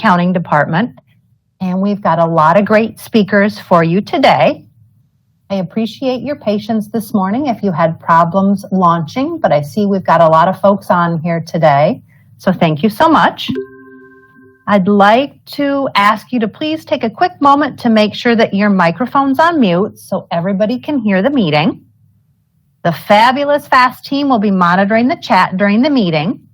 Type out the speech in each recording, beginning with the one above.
accounting department, and we've got a lot of great speakers for you today. I appreciate your patience this morning if you had problems launching, but I see we've got a lot of folks on here today, so thank you so much. I'd like to ask you to please take a quick moment to make sure that your microphone's on mute so everybody can hear the meeting. The fabulous FAST team will be monitoring the chat during the meeting.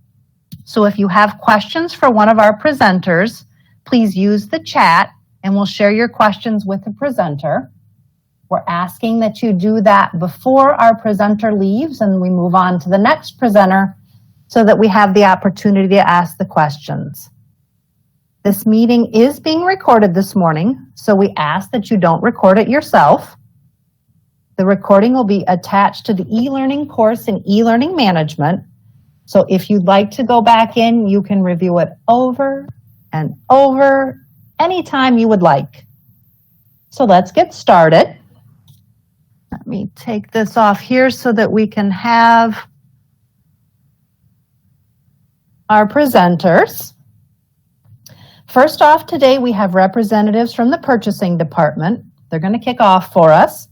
So if you have questions for one of our presenters, please use the chat and we'll share your questions with the presenter. We're asking that you do that before our presenter leaves and we move on to the next presenter so that we have the opportunity to ask the questions. This meeting is being recorded this morning, so we ask that you don't record it yourself. The recording will be attached to the e-learning course in e-learning management. So if you'd like to go back in, you can review it over and over anytime you would like. So let's get started. Let me take this off here so that we can have our presenters. First off, today we have representatives from the purchasing department. They're going to kick off for us,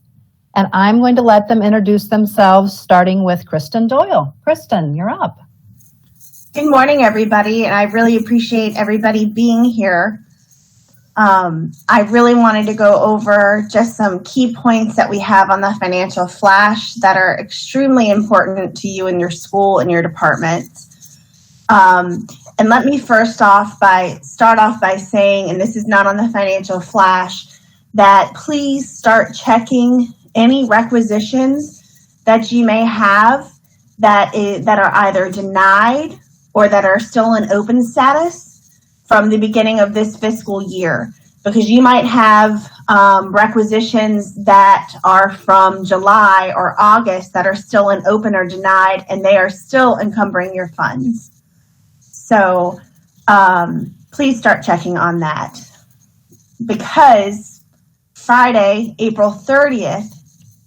and I'm going to let them introduce themselves, starting with Kristen Doyle. Kristen, you're up. Good morning, everybody, and I really appreciate everybody being here. I really wanted to go over just some key points that we have on the financial flash that are extremely important to you and your school and your department. And let me start off by saying, and this is not on the financial flash, that please start checking any requisitions that you may have that are either denied or that are still in open status from the beginning of this fiscal year, because you might have requisitions that are from July or August that are still in open or denied, and they are still encumbering your funds. So please start checking on that, because Friday, April 30th,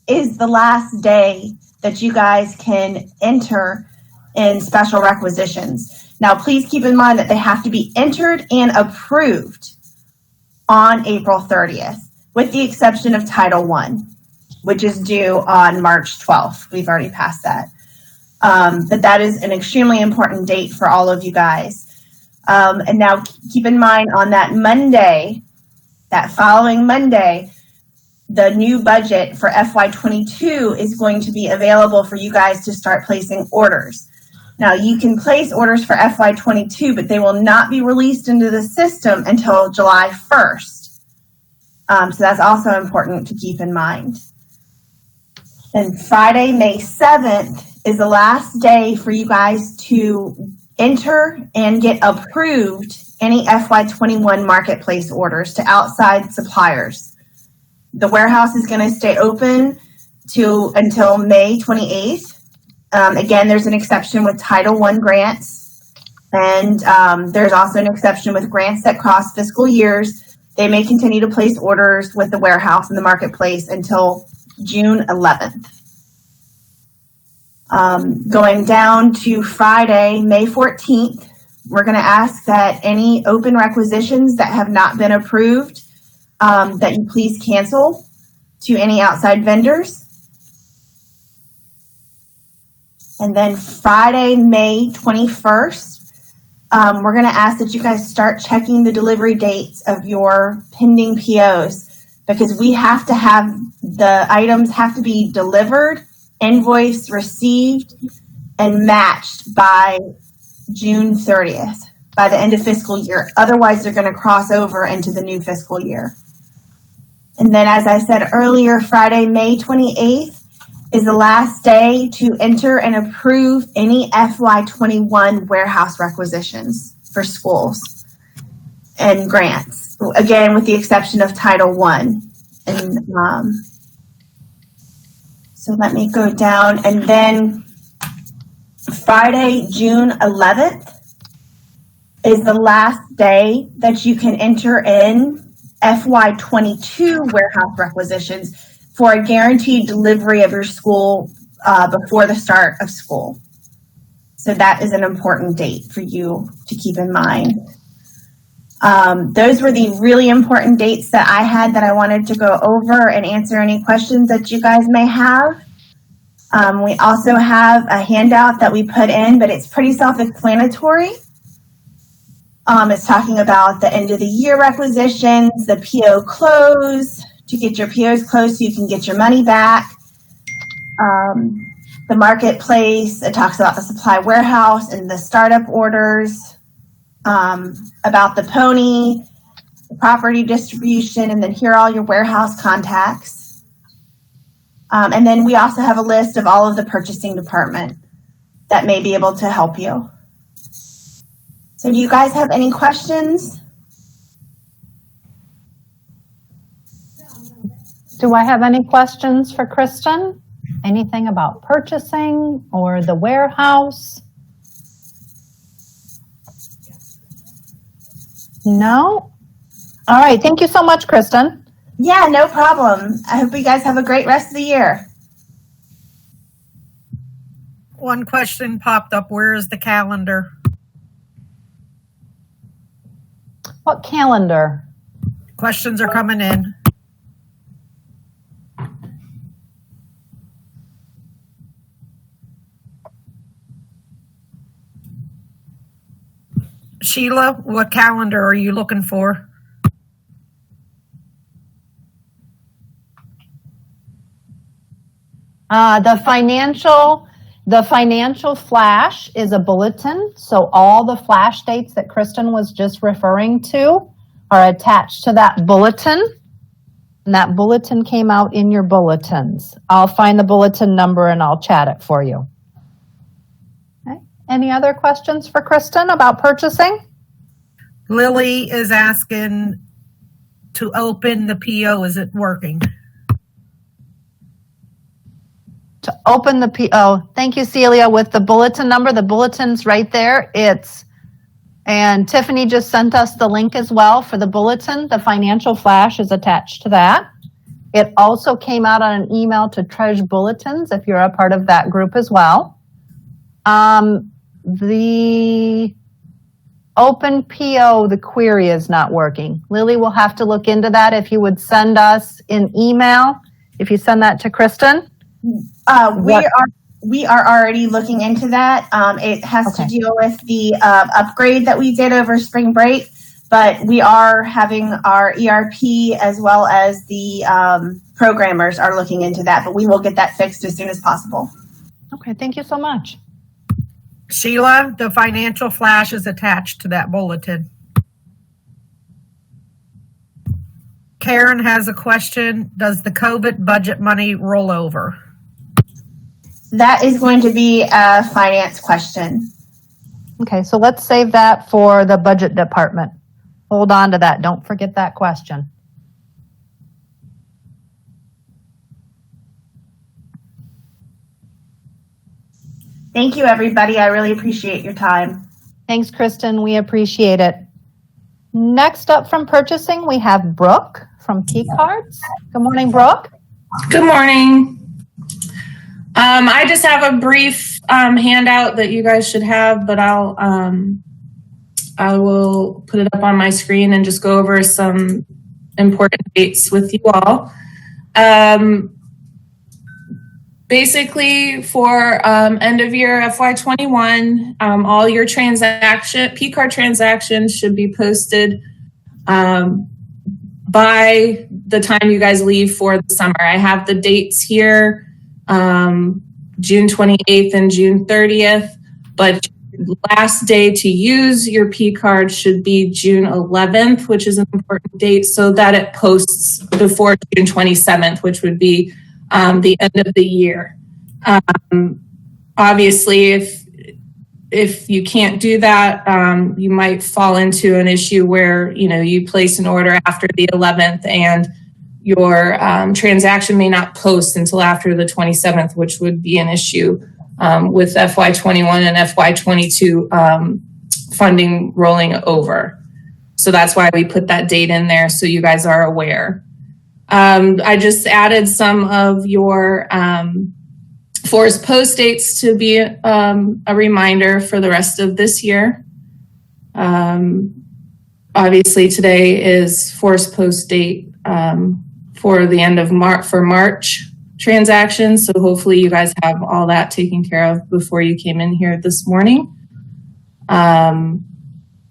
is the last day that you guys can enter in special requisitions. Now, please keep in mind that they have to be entered and approved on April 30th, with the exception of Title I, which is due on March 12th. We've already passed that. But that is an extremely important date for all of you guys. And now keep in mind on that Monday, that following Monday, the new budget for FY22 is going to be available for you guys to start placing orders. Now, you can place orders for FY22, but they will not be released into the system until July 1st. So that's also important to keep in mind. And Friday, May 7th, is the last day for you guys to enter and get approved any FY21 marketplace orders to outside suppliers. The warehouse is going to stay open until May 28th. Again, there's an exception with Title I grants, and there's also an exception with grants that cross fiscal years. They may continue to place orders with the warehouse and the marketplace until June 11th. Going down to Friday, May 14th, we're going to ask that any open requisitions that have not been approved, that you please cancel to any outside vendors. And then Friday, May 21st, we're going to ask that you guys start checking the delivery dates of your pending POs, because we have to have the items have to be delivered, invoiced, received, and matched by June 30th, by the end of fiscal year. Otherwise, they're going to cross over into the new fiscal year. And then, as I said earlier, Friday, May 28th is the last day to enter and approve any FY21 warehouse requisitions for schools and grants. Again, with the exception of Title I. And so let me go down, and then Friday, June 11th is the last day that you can enter in FY22 warehouse requisitions for a guaranteed delivery of your school before the start of school. So that is an important date for you to keep in mind. Those were the really important dates that I had that I wanted to go over and answer any questions that you guys may have. We also have a handout that we put in, but it's pretty self-explanatory. It's talking about the end of the year requisitions, the PO close, to get your POs closed so you can get your money back. The marketplace, it talks about the supply warehouse and the startup orders, about the pony, the property distribution, and then here are all your warehouse contacts. And then we also have a list of all of the purchasing department that may be able to help you. So do you guys have any questions? Do I have any questions for Kristen? Anything about purchasing or the warehouse? No? All right. Thank you so much, Kristen. Yeah, no problem. I hope you guys have a great rest of the year. One question popped up. Where is the calendar? What calendar? Questions are coming in. Sheila, what calendar are you looking for? The financial flash is a bulletin. So all the flash dates that Kristen was just referring to are attached to that bulletin. And that bulletin came out in your bulletins. I'll find the bulletin number and I'll chat it for you. Okay. Any other questions for Kristen about purchasing? Lily is asking to open the PO. Is it working? To open the PO. Thank you, Celia. With the bulletin number, the bulletin's right there. And Tiffany just sent us the link as well for the bulletin. The financial flash is attached to that. It also came out on an email to Treasure Bulletins if you're a part of that group as well. The open PO, the query is not working. Lily will have to look into that. If you would send us an email, if you send that to Kristen. We are already looking into that. It has to deal with the upgrade that we did over spring break, but we are having our ERP as well as the programmers are looking into that, but we will get that fixed as soon as possible. Okay, thank you so much. Sheila, the financial flash is attached to that bulletin. Karen has a question. Does the COVID budget money roll over? That is going to be a finance question. Okay, so let's save that for the budget department. Hold on to that. Don't forget that question. Thank you, everybody. I really appreciate your time. Thanks, Kristen. We appreciate it. Next up from purchasing, we have Brooke from P Cards. Good morning, Brooke. Good morning. I just have a brief handout that you guys should have, but I will put it up on my screen and just go over some important dates with you all. Basically, for end of year FY21, all your P-card transactions should be posted by the time you guys leave for the summer. I have the dates here, June 28th and June 30th, but last day to use your P-card should be June 11th, which is an important date, so that it posts before June 27th, which would be the end of the year. Obviously, if you can't do that, you might fall into an issue where you place an order after the 11th and your transaction may not post until after the 27th, which would be an issue with FY21 and FY22 funding rolling over. So that's why we put that date in there so you guys are aware. I just added some of your forced post dates to be a reminder for the rest of this year. obviously today is forced post date for the end of March transactions. So hopefully you guys have all that taken care of before you came in here this morning. And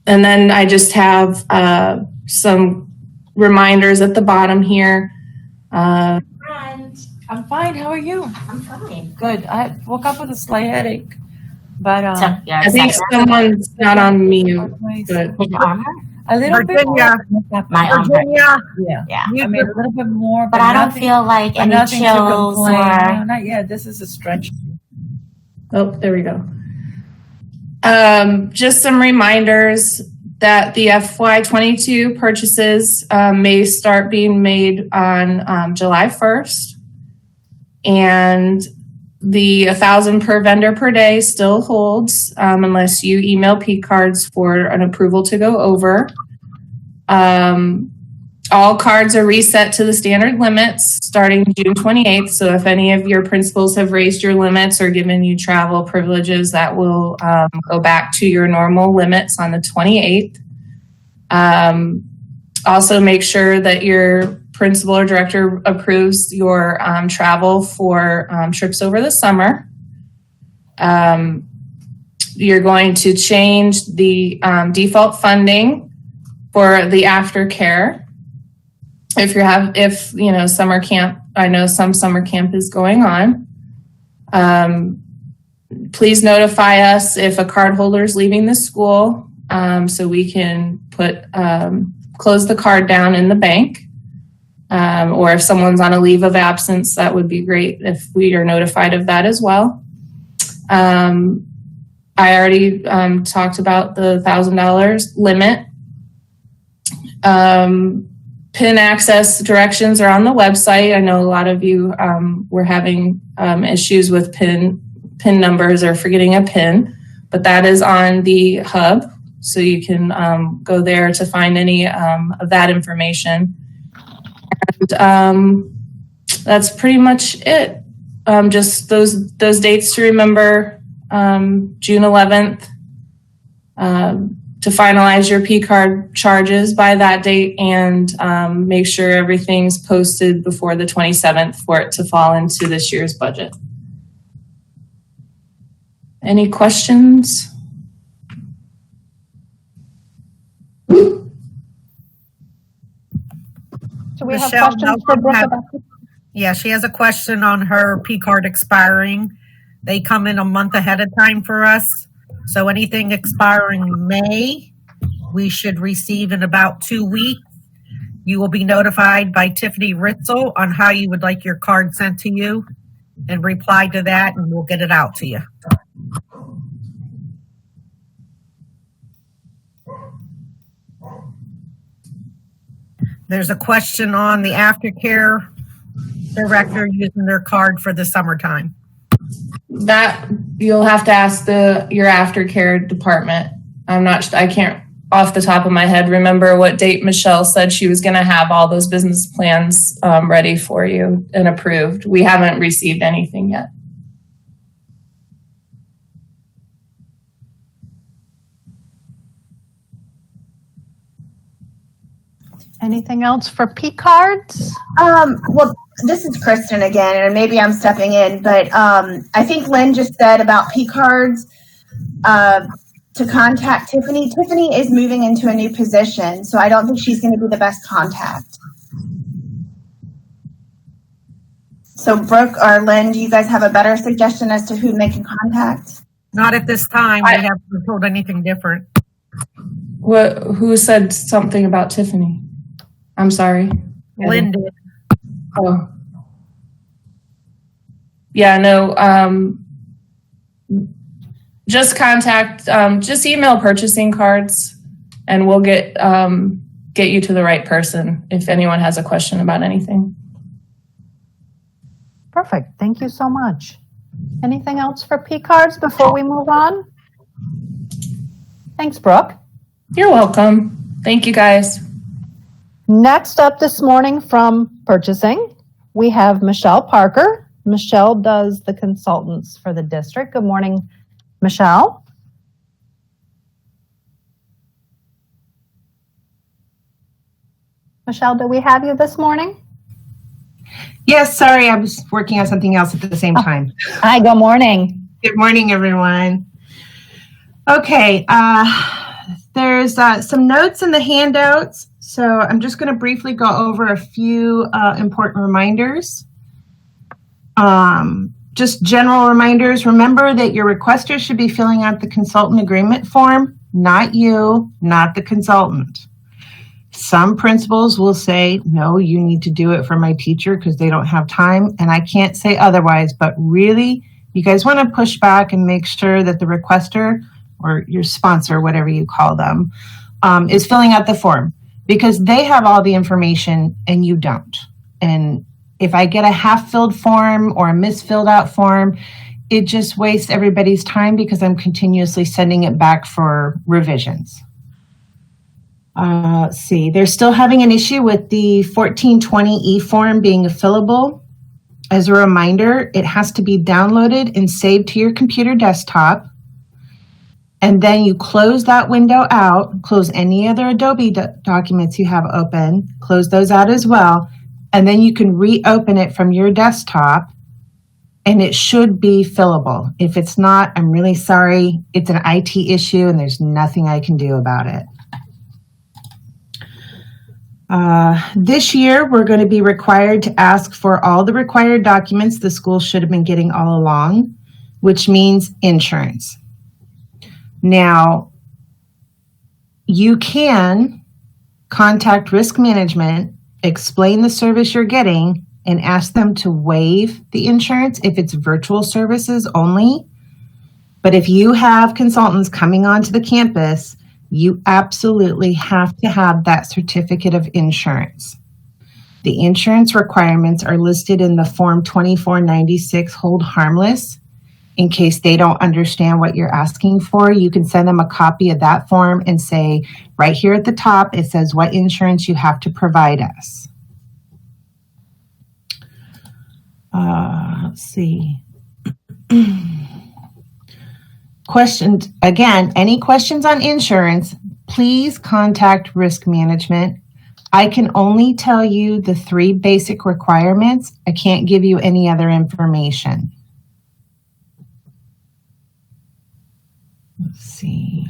then I just have some reminders at the bottom here. I'm fine. How are you? I'm fine. Good. I woke up with a slight headache, but I think someone's not on mute. Good. His armor? a little bit more. Virginia, My armor. Virginia, Yeah. Yeah. I mean, a little bit more, But I don't feel like any nothing to chills complain. No, or. not yet. This is a stretch. Oh, there we go. Just some reminders that the FY22 purchases may start being made on July 1st. And the 1,000 per vendor per day still holds unless you email P cards for an approval to go over. All cards are reset to the standard limits starting June 28th. So if any of your principals have raised your limits or given you travel privileges, that will go back to your normal limits on the 28th. Also make sure that your principal or director approves your travel for trips over the summer. You're going to change the default funding for the aftercare. If summer camp, I know some summer camp is going on. Please notify us if a card holder is leaving the school, so we can close the card down in the bank. Or if someone's on a leave of absence, that would be great if we are notified of that as well. I already talked about the $1,000 limit. PIN access directions are on the website. I know a lot of you were having issues with PIN numbers or forgetting a PIN, but that is on the hub. So you can go there to find any of that information. And that's pretty much it. Just those dates to remember, June 11th, to finalize your P card charges by that date, and make sure everything's posted before the 27th for it to fall into this year's budget. Any questions? Do we have Michelle, questions for Brooke about this? yeah, she has a question on her P card expiring. They come in a month ahead of time for us. So anything expiring May, we should receive in about 2 weeks. You will be notified by Tiffany Ritzel on how you would like your card sent to you, and reply to that, and we'll get it out to you. There's a question on the aftercare director using their card for the summertime. That you'll have to ask your aftercare department. I can't off the top of my head remember what date Michelle said she was going to have all those business plans ready for you and approved. We haven't received anything yet. Anything else for P cards? Well, this is Kristen again, and maybe I'm stepping in, but I think Lynn just said about P cards to contact Tiffany. Tiffany is moving into a new position, so I don't think she's going to be the best contact. So Brooke or Lynn, do you guys have a better suggestion as to who they can contact? Not at this time. We haven't been told anything different. Who said something about Tiffany? I'm sorry. Lynn did. Oh. Yeah, no. Just contact, just email purchasing cards, and we'll get you to the right person if anyone has a question about anything. Perfect. Thank you so much. Anything else for P cards before we move on? Thanks, Brooke. You're welcome. Thank you, guys. Next up this morning from purchasing, we have Michelle Parker. Michelle does the consultants for the district. Good morning, Michelle. Michelle, do we have you this morning? Yes, sorry, I was working on something else at the same time. Hi, good morning. Good morning, everyone. Okay, there's some notes in the handouts, so I'm just going to briefly go over a few important reminders. Just general reminders. Remember that your requester should be filling out the consultant agreement form, not you, not the consultant. Some principals will say, no, you need to do it for my teacher because they don't have time, and I can't say otherwise, but really, you guys want to push back and make sure that the requester or your sponsor, whatever you call them, is filling out the form because they have all the information and you don't. And if I get a half-filled form or a misfilled out form, it just wastes everybody's time because I'm continuously sending it back for revisions. Let's see, they're still having an issue with the 1420E form being fillable. As a reminder, it has to be downloaded and saved to your computer desktop. And then you close that window out, close any other Adobe documents you have open, close those out as well. And then you can reopen it from your desktop and it should be fillable. If it's not, I'm really sorry. It's an IT issue and there's nothing I can do about it. This year, we're going to be required to ask for all the required documents the school should have been getting all along, which means insurance. Now, you can contact risk management, explain the service you're getting, and ask them to waive the insurance if it's virtual services only. But if you have consultants coming onto the campus, you absolutely have to have that certificate of insurance. The insurance requirements are listed in the Form 2496 Hold Harmless. In case they don't understand what you're asking for, you can send them a copy of that form and say, right here at the top, it says what insurance you have to provide us. Let's see. Questions, again, any questions on insurance, please contact risk management. I can only tell you the 3 basic requirements. I can't give you any other information. Let's see.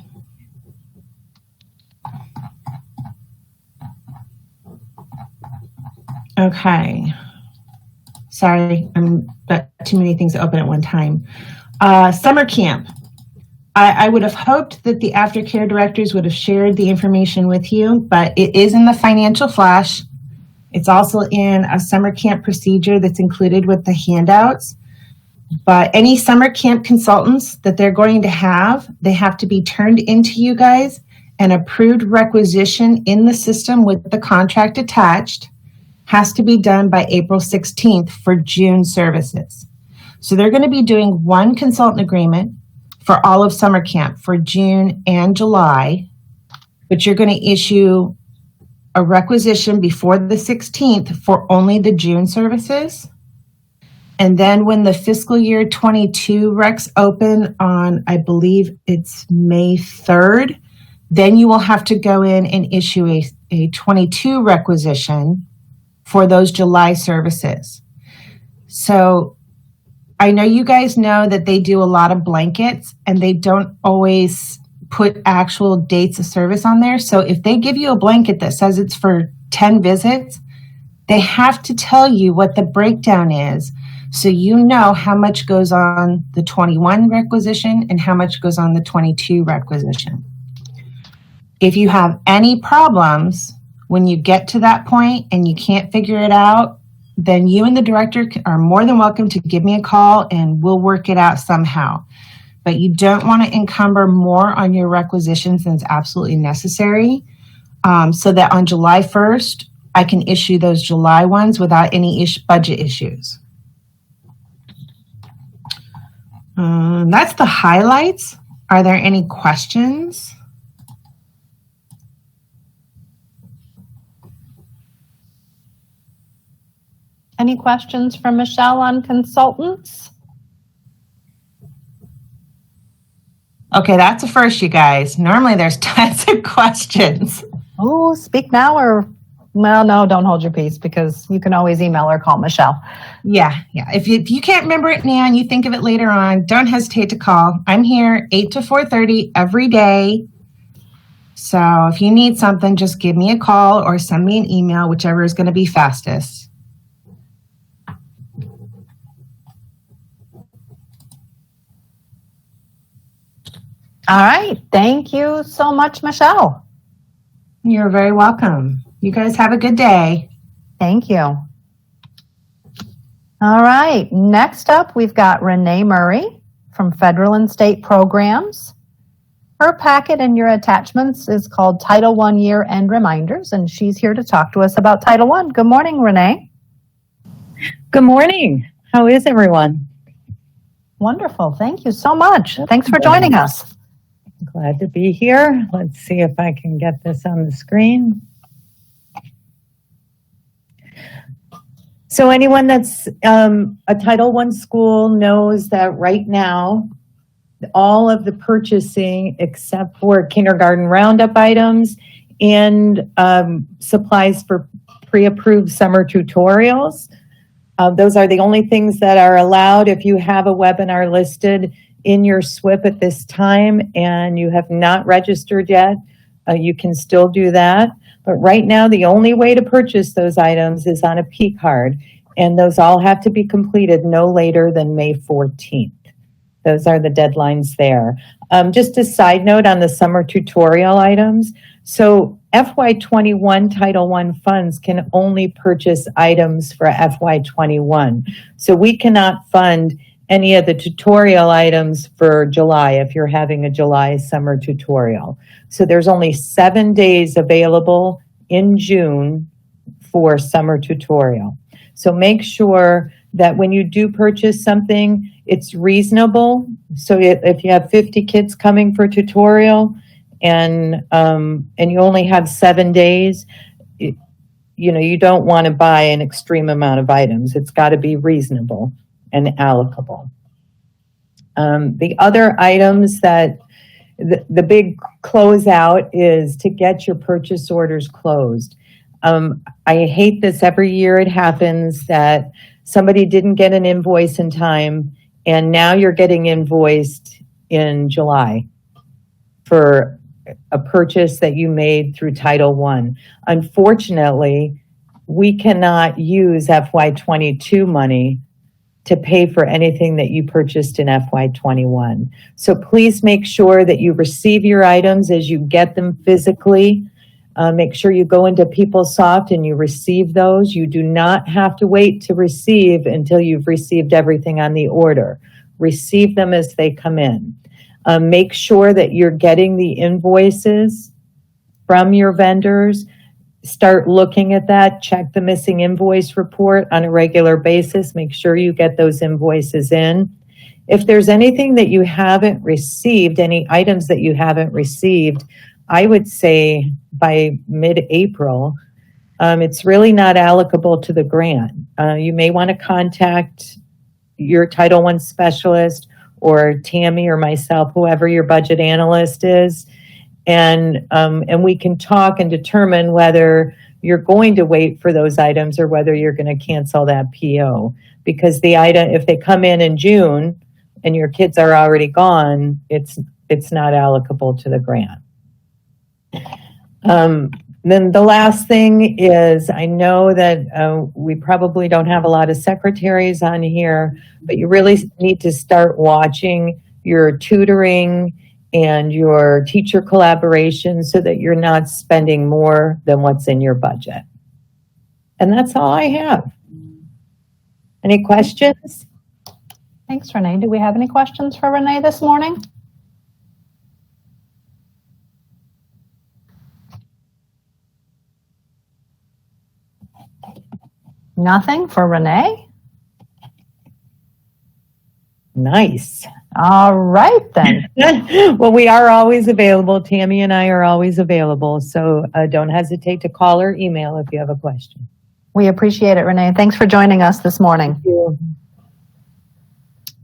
Okay. Sorry, I'm got too many things open at one time. Summer camp. I would have hoped that the aftercare directors would have shared the information with you, but it is in the financial flash. It's also in a summer camp procedure that's included with the handouts. But any summer camp consultants that they're going to have, they have to be turned into you guys and approved requisition in the system with the contract attached has to be done by April 16th for June services. So they're going to be doing one consultant agreement for all of summer camp for June and July, but you're going to issue a requisition before the 16th for only the June services. And then when the fiscal year 22 recs open on, I believe it's May 3rd, then you will have to go in and issue a 22 requisition for those July services. So I know you guys know that they do a lot of blankets and they don't always put actual dates of service on there. So if they give you a blanket that says it's for 10 visits, they have to tell you what the breakdown is so you know how much goes on the 21 requisition and how much goes on the 22 requisition. If you have any problems when you get to that point and you can't figure it out, then you and the director are more than welcome to give me a call and we'll work it out somehow. But you don't want to encumber more on your requisitions than is absolutely necessary, so that on July 1st, I can issue those July ones without any budget issues. That's the highlights. Are there any questions? Any questions from Michelle on consultants? Okay, that's a first, you guys. Normally there's tons of questions. Oh, speak now or Well, no, don't hold your peace because you can always email or call Michelle. Yeah. If you can't remember it now and you think of it later on, don't hesitate to call. I'm here 8 to 4:30 every day. So if you need something, just give me a call or send me an email, whichever is going to be fastest. All right. Thank you so much, Michelle. You're very welcome. You guys have a good day. Thank you. All right. Next up, we've got Renee Murray from Federal and State Programs. Her packet and your attachments is called Title I Year End Reminders, and she's here to talk to us about Title I. Good morning, Renee. Good morning. How is everyone? Wonderful. Thank you so much. Thanks for joining us. Glad to be here. Let's see if I can get this on the screen. So anyone that's a Title I school knows that right now, all of the purchasing except for kindergarten roundup items and supplies for pre-approved summer tutorials, those are the only things that are allowed. If you have a webinar listed in your SWIP at this time and you have not registered yet, you can still do that. But right now, the only way to purchase those items is on a P card, and those all have to be completed no later than May 14th. Those are the deadlines there. Just a side note on the summer tutorial items. So FY21 Title I funds can only purchase items for FY21. So we cannot fund any of the tutorial items for July if you're having a July summer tutorial. So there's only 7 days available in June for summer tutorial. So make sure that when you do purchase something, it's reasonable. So if you have 50 kids coming for tutorial and you only have 7 days, you don't want to buy an extreme amount of items. It's got to be reasonable and allocable. The other items that the big closeout is to get your purchase orders closed. I hate this every year. It happens that somebody didn't get an invoice in time, and now you're getting invoiced in July for a purchase that you made through Title I. Unfortunately, we cannot use FY22 money to pay for anything that you purchased in FY21. So please make sure that you receive your items as you get them physically. Make sure you go into PeopleSoft and you receive those. You do not have to wait to receive until you've received everything on the order. Receive them as they come in. Make sure that you're getting the invoices from your vendors. Start looking at that. Check the missing invoice report on a regular basis. Make sure you get those invoices in. If there's anything that you haven't received, any items that you haven't received, I would say by mid-April, it's really not allocable to the grant. You may want to contact your Title I specialist or Tammy or myself, whoever your budget analyst is, and we can talk and determine whether you're going to wait for those items or whether you're going to cancel that PO. Because the item, if they come in June and your kids are already gone, it's not allocable to the grant. Then the last thing is, I know that we probably don't have a lot of secretaries on here, but you really need to start watching your tutoring and your teacher collaboration so that you're not spending more than what's in your budget. And that's all I have. Any questions? Thanks, Renee. Do we have any questions for Renee this morning? Nothing for Renee? Nice. All right, then. Well, we are always available. Tammy and I are always available. So don't hesitate to call or email if you have a question. We appreciate it, Renee. Thanks for joining us this morning. Thank you.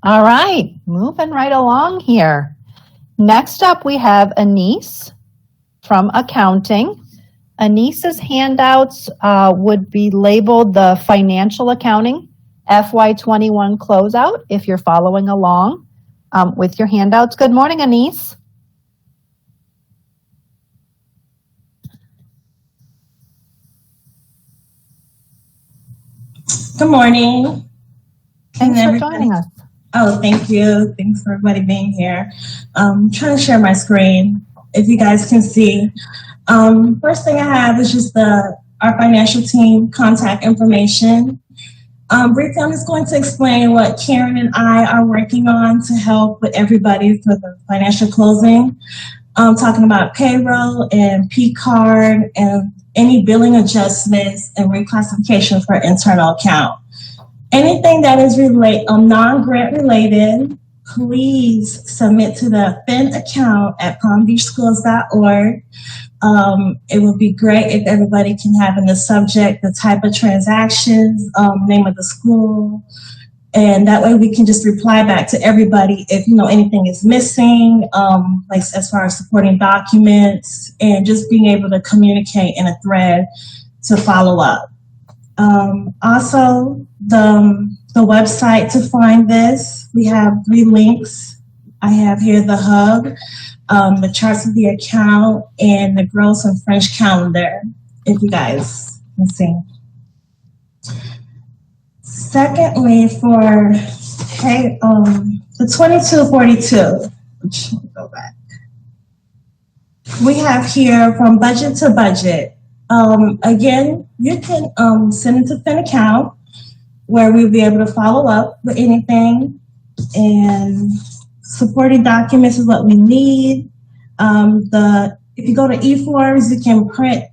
All right, moving right along here. Next up, we have Anise from accounting. Anissa's handouts would be labeled the Financial Accounting FY21 Closeout if you're following along with your handouts. Good morning, Anise. Good morning. Thanks for joining us. Oh, thank you. Thanks for everybody being here. Trying to share my screen, if you guys can see. First thing I have is just our financial team contact information. Briefly, I'm just going to explain what Karen and I are working on to help with everybody for the financial closing. Talking about payroll and P-card and any billing adjustments and reclassification for internal account. Anything that is non-grant related, please submit to the fin account at palmbeachschools.org. It would be great if everybody can have in the subject the type of transactions, name of the school, and that way we can just reply back to everybody if anything is missing, like as far as supporting documents, and just being able to communicate in a thread to follow up. Also, the website to find this, we have 3 links. I have here the hub, the charts of the account, and the gross and French calendar, if you guys can see. Secondly, for the 2242, which let me go back. We have here from budget to budget. Again, you can send it to fin account where we'll be able to follow up with anything, and supporting documents is what we need. If you go to eForms, you can print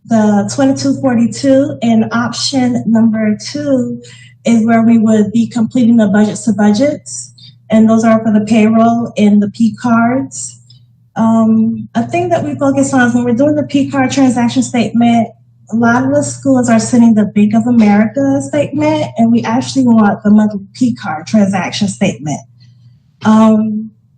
the 2242, and option number 2 is where we would be completing the budgets to budgets, and those are for the payroll and the P cards. A thing that we focus on is when we're doing the P card transaction statement, a lot of the schools are sending the Bank of America statement, and we actually want the monthly P card transaction statement.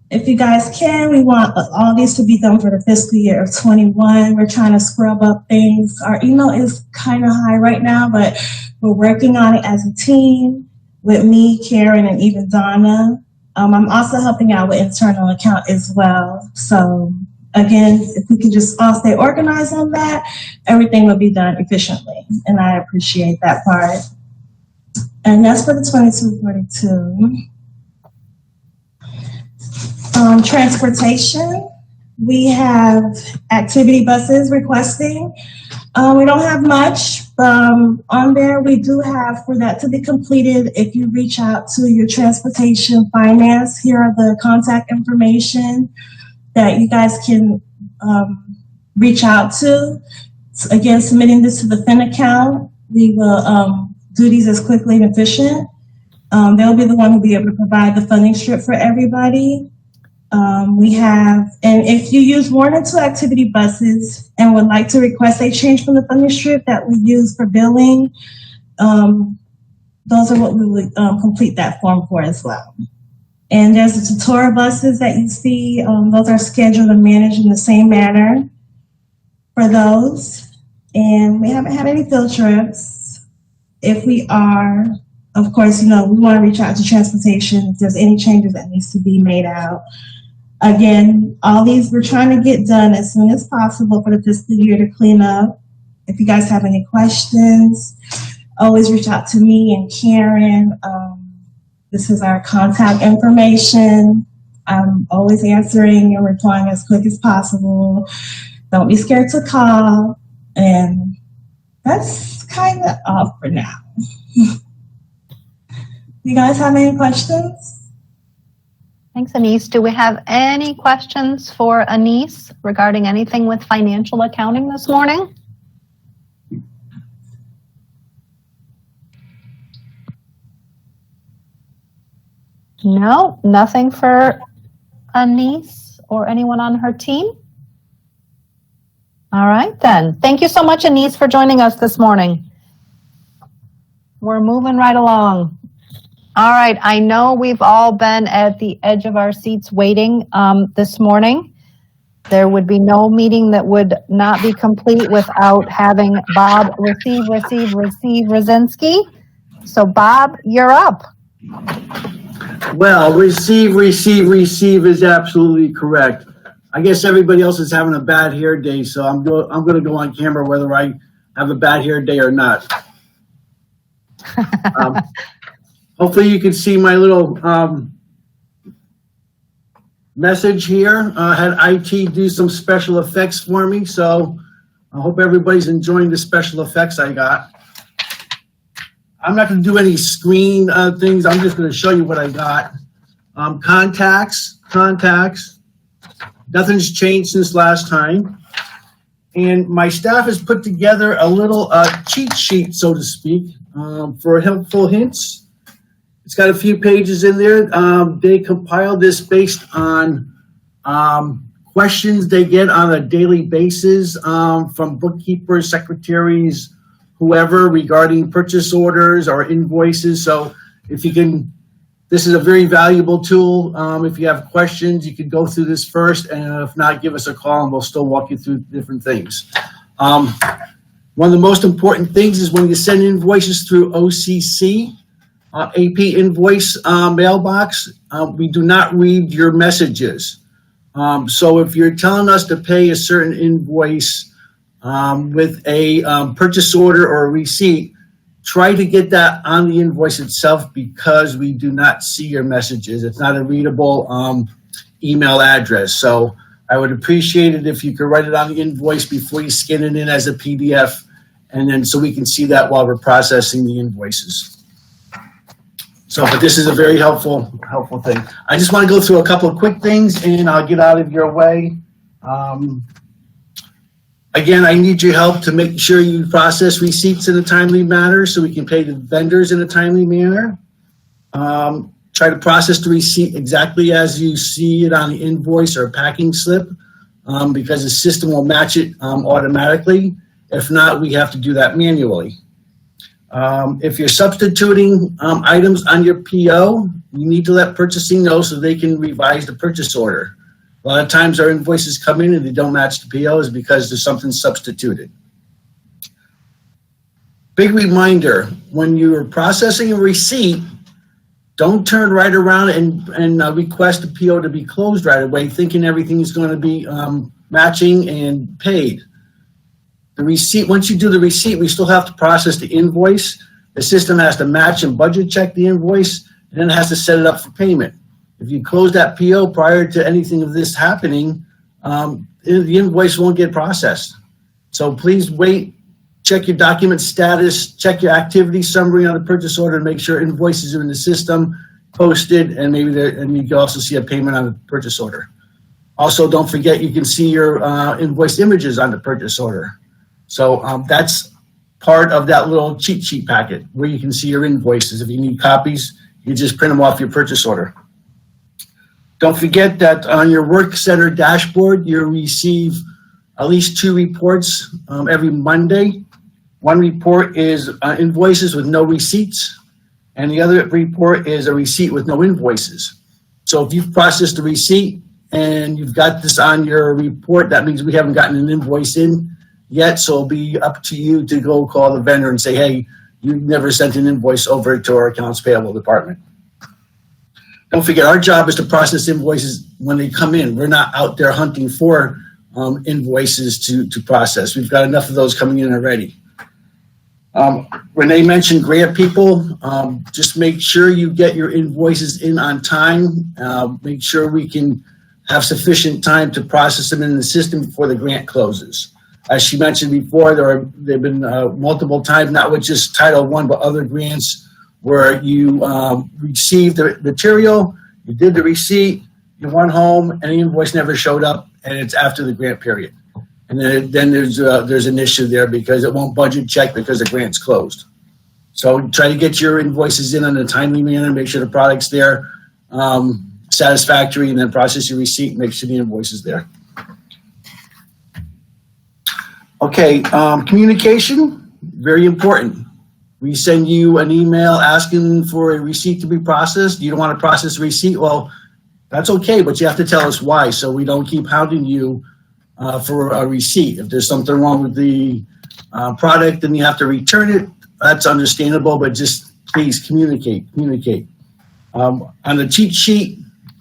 If you guys can, we want all these to be done for the fiscal year of 21. We're trying to scrub up things. Our email is kind of high right now, but we're working on it as a team with me, Karen, and even Donna. I'm also helping out with internal account as well. So again, if we can just all stay organized on that, everything will be done efficiently. And I appreciate that part. And that's for the 2242. Transportation, we have activity buses requesting. We don't have much on there. We do have for that to be completed. If you reach out to your transportation finance, here are the contact information that you guys can reach out to. So again, submitting this to the fin account, we will do these as quickly and efficient. They'll be the one who'll be able to provide the funding strip for everybody. We have, and if you use more than 2 activity buses and would like to request a change from the funding strip that we use for billing, those are what we would complete that form for as well. And there's the tutorial buses that you see. Those are scheduled and managed in the same manner for those. And we haven't had any field trips. If we are, of course, we want to reach out to transportation if there's any changes that needs to be made out. Again, all these we're trying to get done as soon as possible for the fiscal year to clean up. If you guys have any questions, always reach out to me and Karen. This is our contact information. I'm always answering and replying as quick as possible. Don't be scared to call. And that's kind of all for now. You guys have any questions? Thanks, Anise. Do we have any questions for Anise regarding anything with financial accounting this morning? No, nothing for Anise or anyone on her team? All right, then. Thank you so much, Anise, for joining us this morning. We're moving right along. All right, I know we've all been at the edge of our seats waiting this morning. There would be no meeting that would not be complete without having Bob receive Rosinski. So Bob, you're up. Well, receive is absolutely correct. I guess everybody else is having a bad hair day, so I'm going to go on camera whether I have a bad hair day or not. Hopefully you can see my little message here. I had IT do some special effects for me, so I hope everybody's enjoying the special effects I got. I'm not going to do any screen things. I'm just going to show you what I got. Contacts. Nothing's changed since last time. And my staff has put together a little cheat sheet, so to speak, for helpful hints. It's got a few pages in there. They compiled this based on questions they get on a daily basis from bookkeepers, secretaries, whoever, regarding purchase orders or invoices. So if you can, this is a very valuable tool. If you have questions, you can go through this first, and if not, give us a call and we'll still walk you through different things. One of the most important things is when you send invoices through OCC, AP invoice mailbox, we do not read your messages. So if you're telling us to pay a certain invoice with a purchase order or a receipt, try to get that on the invoice itself, because we do not see your messages. It's not a readable email address. So I would appreciate it if you could write it on the invoice before you scan it in as a PDF, and then so we can see that while we're processing the invoices. So, but this is a very helpful thing. I just want to go through a couple of quick things and I'll get out of your way. Again, I need your help to make sure you process receipts in a timely manner so we can pay the vendors in a timely manner. Try to process the receipt exactly as you see it on the invoice or packing slip, because the system will match it automatically. If not, we have to do that manually. If you're substituting items on your PO, you need to let purchasing know so they can revise the purchase order. A lot of times our invoices come in and they don't match the POs because there's something substituted. Big reminder, when you're processing a receipt, don't turn right around and request the PO to be closed right away, thinking everything is going to be matching and paid. The receipt, once you do the receipt, we still have to process the invoice. The system has to match and budget check the invoice, and then it has to set it up for payment. If you close that PO prior to anything of this happening, the invoice won't get processed. So please wait, check your document status, check your activity summary on the purchase order, and make sure invoices are in the system, posted, and and you can also see a payment on the purchase order. Also, don't forget you can see your invoice images on the purchase order. So that's part of that little cheat sheet packet where you can see your invoices. If you need copies, you just print them off your purchase order. Don't forget that on your Work Center dashboard, you'll receive at least 2 reports every Monday. One report is invoices with no receipts, and the other report is a receipt with no invoices. So if you've processed a receipt and you've got this on your report, that means we haven't gotten an invoice in yet, so it'll be up to you to go call the vendor and say, hey, you never sent an invoice over to our accounts payable department. Don't forget, our job is to process invoices when they come in. We're not out there hunting for invoices to process. We've got enough of those coming in already. Renee mentioned grant people. Just make sure you get your invoices in on time. Make sure we can have sufficient time to process them in the system before the grant closes. As she mentioned before, there have been multiple times, not with just Title I, but other grants, where you received the material, you did the receipt, you went home, and the invoice never showed up, and it's after the grant period. And then there's an issue there because it won't budget check because the grant's closed. So try to get your invoices in a timely manner, make sure the product's there, satisfactory, and then process your receipt and make sure the invoice is there. Okay, communication, very important. We send you an email asking for a receipt to be processed. You don't want to process a receipt? Well, that's okay, but you have to tell us why, so we don't keep hounding you for a receipt. If there's something wrong with the product and you have to return it, that's understandable, but just please communicate. On the cheat sheet,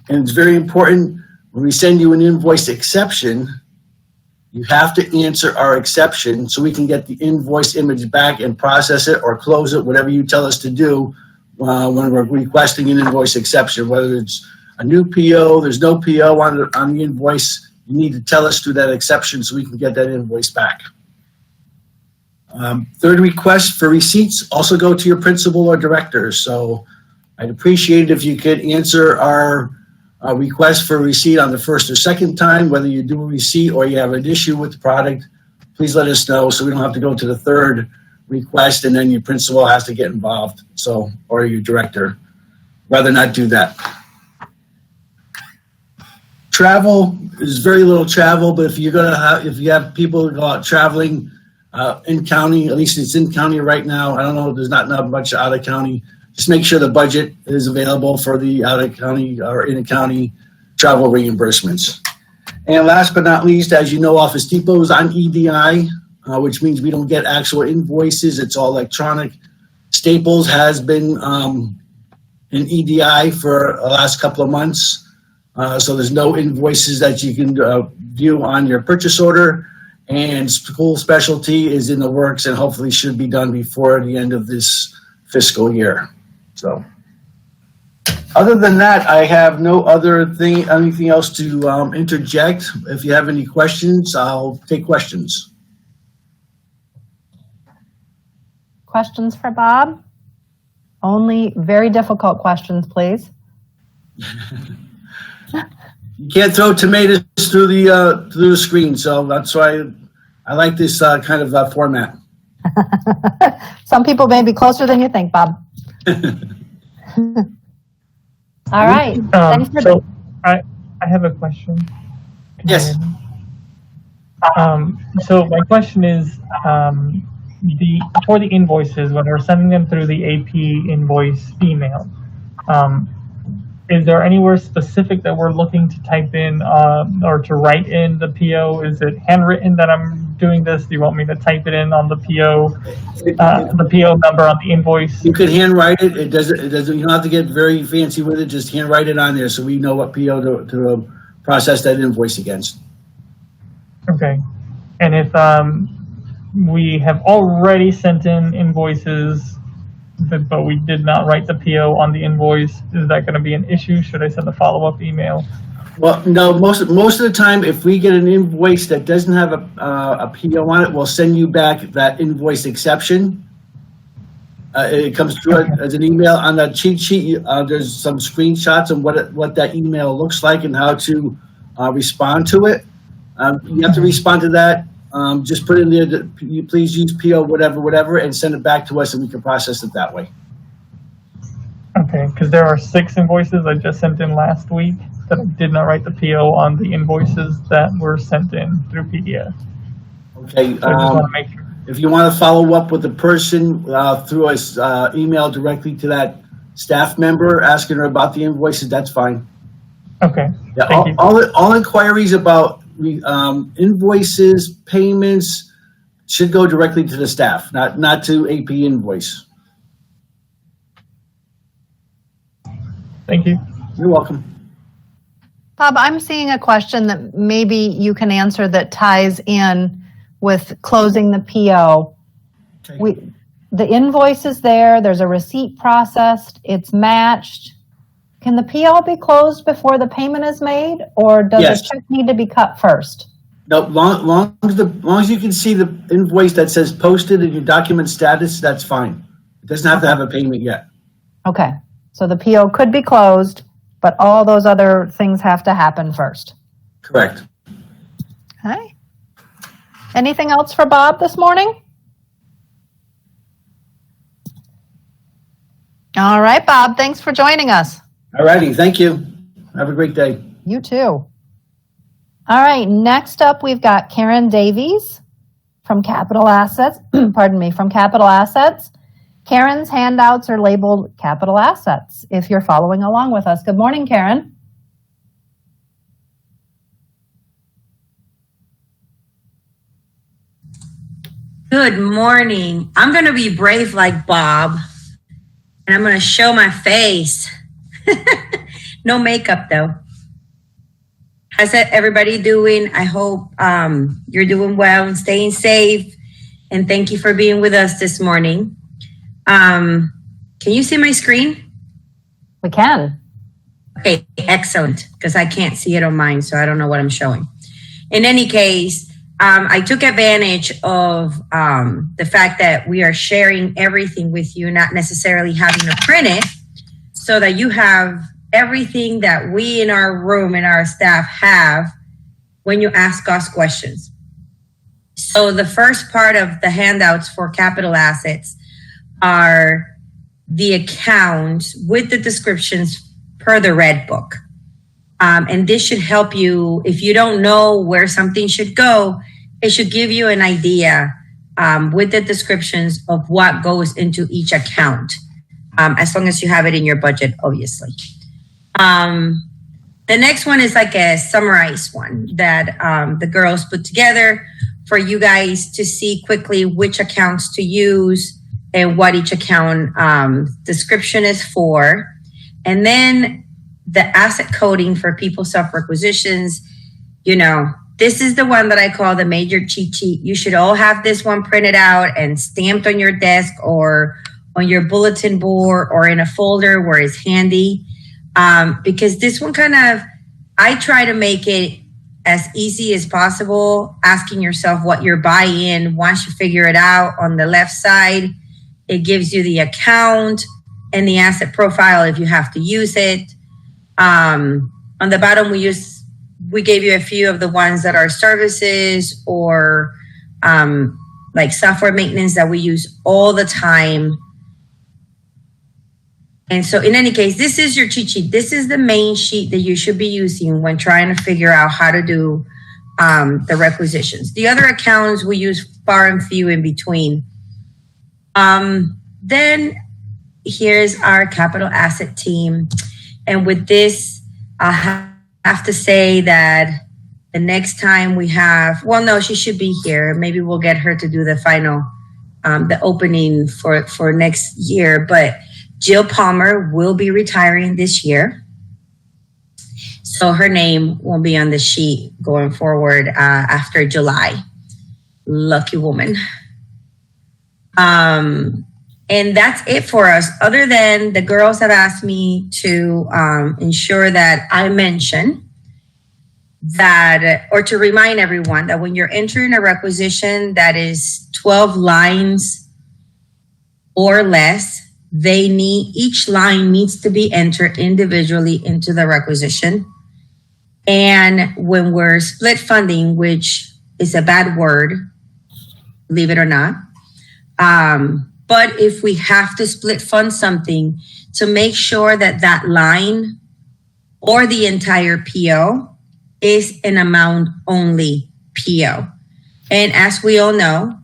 and it's very important, when we send you an invoice exception, you have to answer our exception so we can get the invoice image back and process it or close it, whatever you tell us to do when we're requesting an invoice exception, whether it's a new PO, there's no PO on the invoice, you need to tell us through that exception so we can get that invoice back. Third request for receipts also go to your principal or director. So I'd appreciate it if you could answer our request for a receipt on the first or second time, whether you do a receipt or you have an issue with the product, please let us know so we don't have to go to the third request and then your principal has to get involved. So, or your director, rather not do that. Travel is very little travel, but if you have people who go out traveling in county, at least it's in county right now. I don't know, there's not much out of county. Just make sure the budget is available for the out of county or in county travel reimbursements. And last but not least, as you know, Office Depot is on EDI, which means we don't get actual invoices. It's all electronic. Staples has been in EDI for the last couple of months. So there's no invoices that you can view on your purchase order. And school specialty is in the works and hopefully should be done before the end of this fiscal year. So other than that, I have no anything else to interject. If you have any questions, I'll take questions. Questions for Bob? Only very difficult questions, please. You can't throw tomatoes through the screen, so that's why I like this kind of format. Some people may be closer than you think, Bob. All right. So I have a question. Yes. So my question is, for the invoices, when we're sending them through the AP invoice email, is there anywhere specific that we're looking to type in or to write in the PO? Is it handwritten that I'm doing this? Do you want me to type it in on the PO number on the invoice? You could handwrite it. It doesn't. You don't have to get very fancy with it. Just handwrite it on there so we know what PO to process that invoice against. Okay. And if we have already sent in invoices, but we did not write the PO on the invoice, is that going to be an issue? Should I send a follow-up email? Well, no. Most of the time, if we get an invoice that doesn't have a PO on it, we'll send you back that invoice exception. It comes through as an email on that cheat sheet. There's some screenshots of what that email looks like and how to respond to it. You have to respond to that. Just put in there that you please use PO whatever and send it back to us and we can process it that way. Okay, because there are 6 invoices I just sent in last week that I did not write the PO on the invoices that were sent in through PDF. Okay. So I just want to make sure. If you want to follow up with the person through us email directly to that staff member asking her about the invoices, that's fine. Okay. Yeah, thank you. all inquiries about invoices, payments should go directly to the staff, not to AP invoice. Thank you. You're welcome. Bob, I'm seeing a question that maybe you can answer that ties in with closing the PO. Okay. The invoice is there, there's a receipt processed, it's matched. Can the PO be closed before the payment is made, or does Yes. the check need to be cut first? No, long as you can see the invoice that says posted in your document status, that's fine. It doesn't have to have a payment yet. Okay, so the PO could be closed, but all those other things have to happen first. Correct. Okay. Anything else for Bob this morning? All right, Bob, thanks for joining us. All righty, thank you. Have a great day. You too. All right, next up, we've got Karen Davies from Capital Assets, from Capital Assets. Karen's handouts are labeled Capital Assets, if you're following along with us. Good morning, Karen. Good morning. I'm going to be brave like Bob, and I'm going to show my face. No makeup, though. How's everybody doing? I hope you're doing well and staying safe, and thank you for being with us this morning. Can you see my screen? We can. Okay, excellent, because I can't see it on mine, so I don't know what I'm showing. In any case, I took advantage of the fact that we are sharing everything with you, not necessarily having to print it, so that you have everything that we in our room and our staff have when you ask us questions. So the first part of the handouts for capital assets are the accounts with the descriptions per the red book. And this should help you if you don't know where something should go. It should give you an idea with the descriptions of what goes into each account, as long as you have it in your budget, obviously. The next one is like a summarized one that the girls put together for you guys to see quickly which accounts to use and what each account description is for. And then the asset coding for people self-requisitions, this is the one that I call the major cheat sheet. You should all have this one printed out and stamped on your desk or on your bulletin board or in a folder where it's handy. Because this one I try to make it as easy as possible, asking yourself what your buy-in. Once you figure it out, on the left side, it gives you the account and the asset profile if you have to use it. On the bottom, we gave you a few of the ones that are services or like software maintenance that we use all the time. And so in any case, this is your cheat sheet. This is the main sheet that you should be using when trying to figure out how to do the requisitions. The other accounts we use far and few in between. Then here's our capital asset team. And with this, I have to say that the next time we have, she should be here. Maybe we'll get her to do the final, the opening for next year. But Jill Palmer will be retiring this year. So her name won't be on the sheet going forward after July. Lucky woman. And that's it for us. Other than the girls have asked me to ensure that I mention that, or to remind everyone that when you're entering a requisition that is 12 lines or less, each line needs to be entered individually into the requisition. And when we're split funding, which is a bad word, believe it or not, but if we have to split fund something, to make sure that that line or the entire PO is an amount only PO. And as we all know,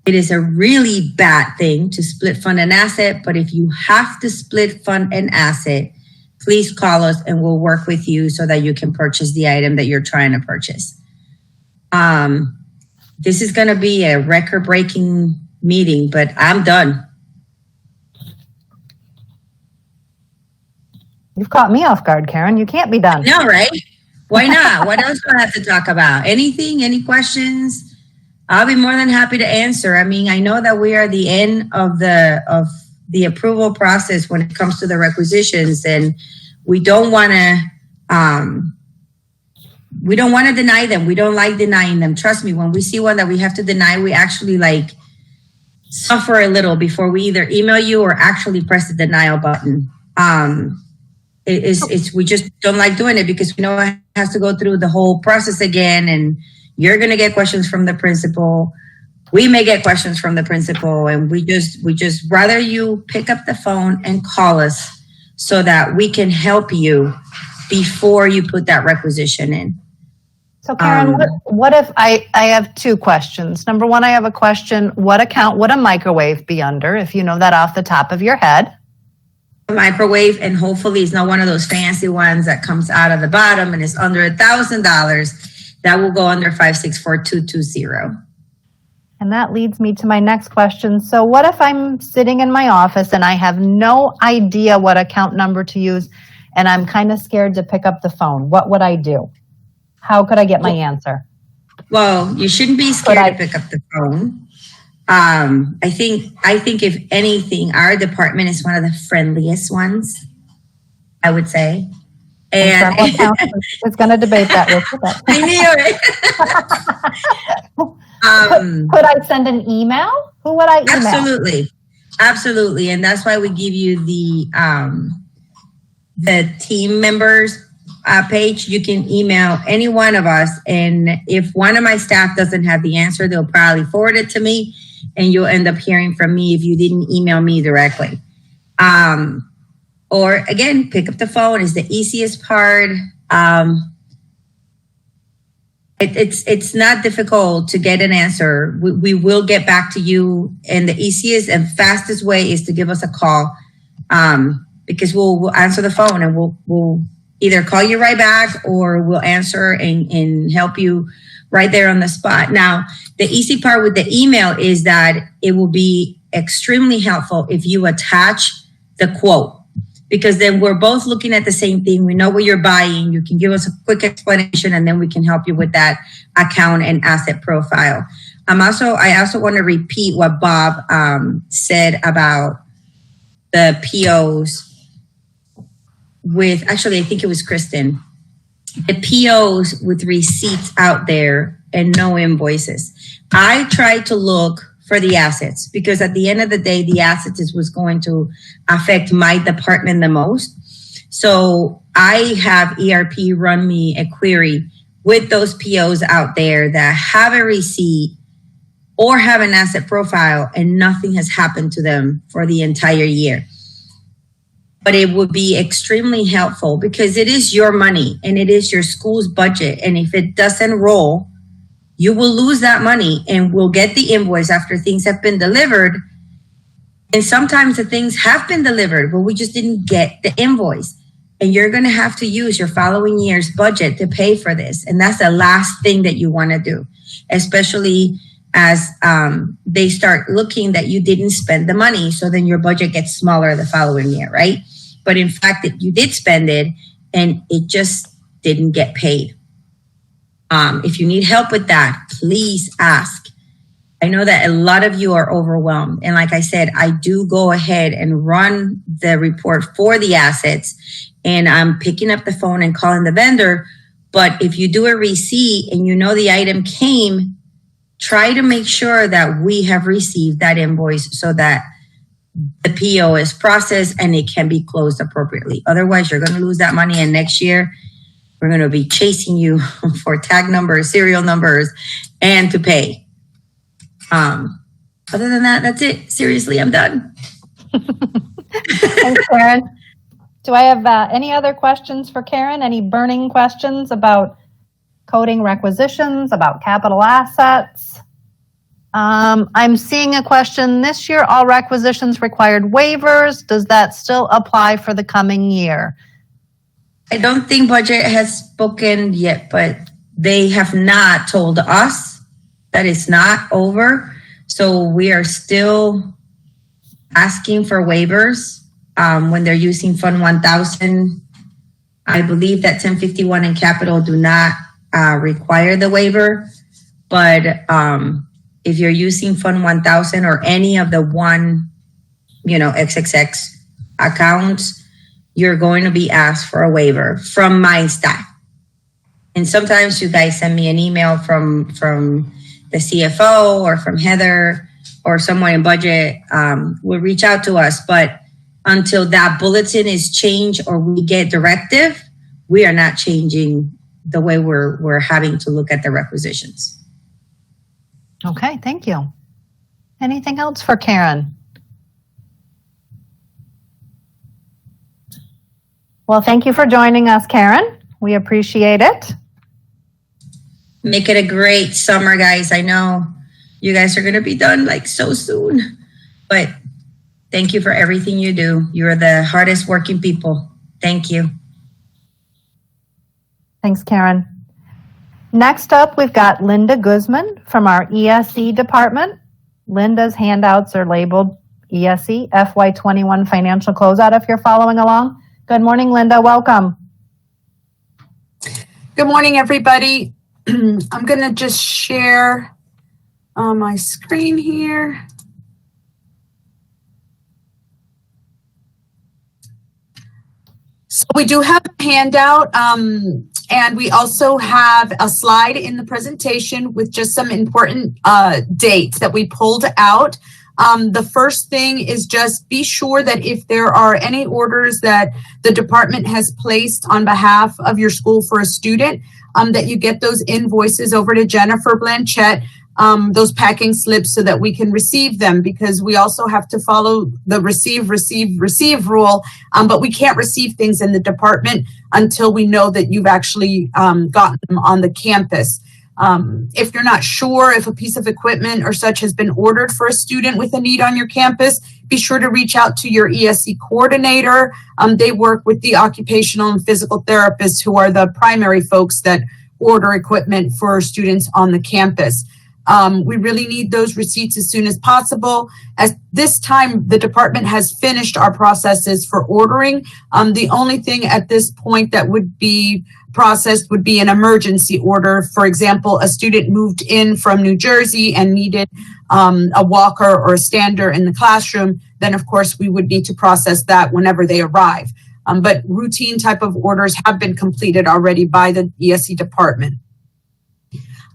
it is a really bad thing to split fund an asset, but if you have to split fund an asset, please call us and we'll work with you so that you can purchase the item that you're trying to purchase. This is going to be a record-breaking meeting, but I'm done. You've caught me off guard, Karen. You can't be done. No, right? Why not? What else do I have to talk about? Anything? Any questions? I'll be more than happy to answer. I mean, I know that we are at the end of the approval process when it comes to the requisitions, and we don't want to deny them. We don't like denying them. Trust me, when we see one that we have to deny, we actually suffer a little before we either email you or actually press the denial button. We just don't like doing it because we know it has to go through the whole process again, and you're going to get questions from the principal. We may get questions from the principal, and we just rather you pick up the phone and call us so that we can help you before you put that requisition in. So Karen, what if I have two questions? Number one, I have a question. What account would a microwave be under, if you know that off the top of your head? A microwave, and hopefully it's not one of those fancy ones that comes out of the bottom and is under $1,000. That will go under 564220. And that leads me to my next question. So what if I'm sitting in my office and I have no idea what account number to use and I'm kind of scared to pick up the phone? What would I do? How could I get my answer? Well, you shouldn't be scared to pick up the phone. I think if anything, our department is one of the friendliest ones, I would say. And is going to debate that with you. I knew it. Could I send an email? Who would I email? Absolutely. And that's why we give you the team members page. You can email any one of us. And if one of my staff doesn't have the answer, they'll probably forward it to me. And you'll end up hearing from me if you didn't email me directly. Or again, pick up the phone is the easiest part. It's not difficult to get an answer. We will get back to you. And the easiest and fastest way is to give us a call, because we'll answer the phone and we'll either call you right back or we'll answer and help you right there on the spot. Now, the easy part with the email is that it will be extremely helpful if you attach the quote, because then we're both looking at the same thing. We know what you're buying. You can give us a quick explanation and then we can help you with that account and asset profile. I also want to repeat what Bob said about the POs with, actually, I think it was Kristen, the POs with receipts out there and no invoices. I tried to look for the assets because at the end of the day, the assets is what's going to affect my department the most. So I have ERP run me a query with those POs out there that have a receipt or have an asset profile and nothing has happened to them for the entire year. But it would be extremely helpful because it is your money and it is your school's budget. And if it doesn't roll, you will lose that money and we'll get the invoice after things have been delivered. And sometimes the things have been delivered, but we just didn't get the invoice. And you're going to have to use your following year's budget to pay for this. And that's the last thing that you want to do, especially as they start looking that you didn't spend the money. So then your budget gets smaller the following year, right? But in fact, that you did spend it and it just didn't get paid. If you need help with that, please ask. I know that a lot of you are overwhelmed. And like I said, I do go ahead and run the report for the assets and I'm picking up the phone and calling the vendor. But if you do a receipt and you know the item came, try to make sure that we have received that invoice so that the PO is processed and it can be closed appropriately. Otherwise, you're going to lose that money. And next year, we're going to be chasing you for tag numbers, serial numbers, and to pay. Other than that, that's it. Seriously, I'm done. Thanks, Karen. Do I have any other questions for Karen? Any burning questions about coding requisitions, about capital assets? I'm seeing a question. This year, all requisitions required waivers. Does that still apply for the coming year? I don't think budget has spoken yet, but they have not told us that it's not over. So we are still asking for waivers when they're using Fund 1000. I believe that 1051 and Capital do not require the waiver, but if you're using Fund 1000 or any of the XXX accounts, you're going to be asked for a waiver from my staff. And sometimes you guys send me an email from the CFO or from Heather or someone in budget will reach out to us. But until that bulletin is changed or we get directive, we are not changing the way we're having to look at the requisitions. Okay, thank you. Anything else for Karen? Well, thank you for joining us, Karen. We appreciate it. Make it a great summer, guys. I know you guys are going to be done like so soon, but thank you for everything you do. You're the hardest working people. Thank you. Thanks, Karen. Next up, we've got Linda Guzman from our ESE department. Linda's handouts are labeled ESE FY21 Financial Closeout if you're following along. Good morning, Linda. Welcome. Good morning, everybody. I'm going to just share my screen here. So we do have a handout, and we also have a slide in the presentation with just some important dates that we pulled out. The first thing is just be sure that if there are any orders that the department has placed on behalf of your school for a student, that you get those invoices over to Jennifer Blanchette, those packing slips so that we can receive them, because we also have to follow the receive rule, but we can't receive things in the department until we know that you've actually gotten them on the campus. If you're not sure if a piece of equipment or such has been ordered for a student with a need on your campus, be sure to reach out to your ESE coordinator. They work with the occupational and physical therapists, who are the primary folks that order equipment for students on the campus. We really need those receipts as soon as possible. At this time, the department has finished our processes for ordering. The only thing at this point that would be processed would be an emergency order. For example, a student moved in from New Jersey and needed a walker or a stander in the classroom, then of course we would need to process that whenever they arrive. But routine type of orders have been completed already by the ESE department.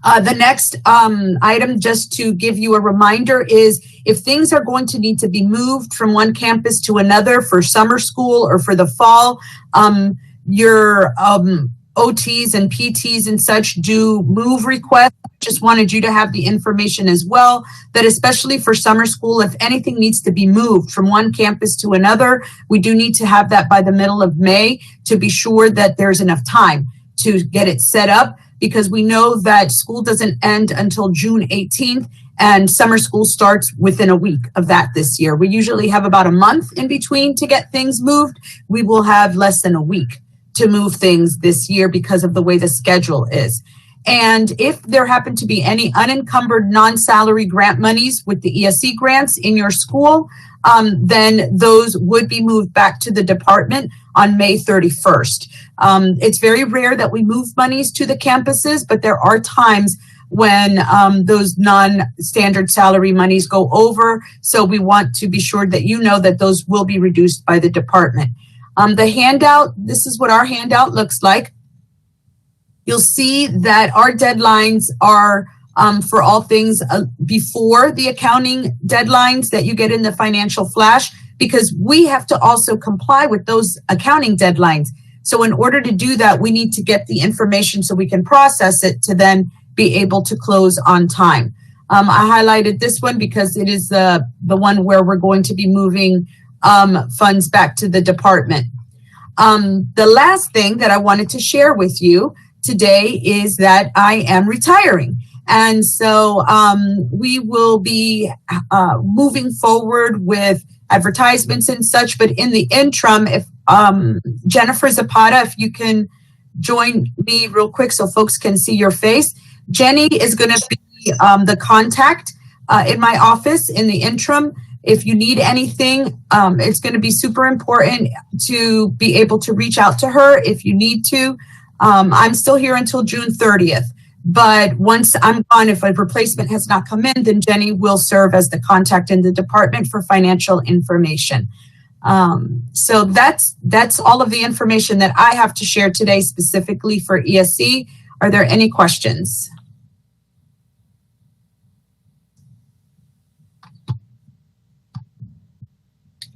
The next item, just to give you a reminder, is if things are going to need to be moved from one campus to another for summer school or for the fall, your OTs and PTs and such do move requests. Just wanted you to have the information as well, that especially for summer school, if anything needs to be moved from one campus to another, we do need to have that by the middle of May to be sure that there's enough time to get it set up, because we know that school doesn't end until June 18th and summer school starts within a week of that this year. We usually have about a month in between to get things moved. We will have less than a week to move things this year because of the way the schedule is. And if there happen to be any unencumbered non-salary grant monies with the ESE grants in your school, then those would be moved back to the department on May 31st. It's very rare that we move monies to the campuses, but there are times when those non-standard salary monies go over. So we want to be sure that you know that those will be reduced by the department. The handout, this is what our handout looks like. You'll see that our deadlines are for all things before the accounting deadlines that you get in the financial flash, because we have to also comply with those accounting deadlines. So in order to do that, we need to get the information so we can process it to then be able to close on time. I highlighted this one because it is the one where we're going to be moving funds back to the department. The last thing that I wanted to share with you today is that I am retiring. And so we will be moving forward with advertisements and such, but in the interim, if Jennifer Zapata, if you can join me real quick so folks can see your face. Jenny is going to be the contact in my office in the interim. If you need anything, it's going to be super important to be able to reach out to her if you need to. I'm still here until June 30th, but once I'm gone, if a replacement has not come in, then Jenny will serve as the contact in the department for financial information. So that's all of the information that I have to share today specifically for ESE. Are there any questions?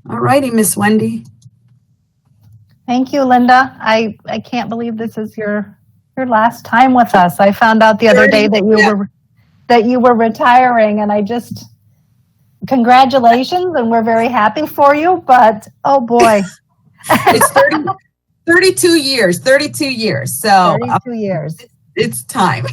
All righty, Miss Wendy. Thank you, Linda. I can't believe this is your last time with us. I found out the other day that you were retiring, and I just congratulations, and we're very happy for you. But oh boy, it's 32 years. 32 years. So 32 years. It's time.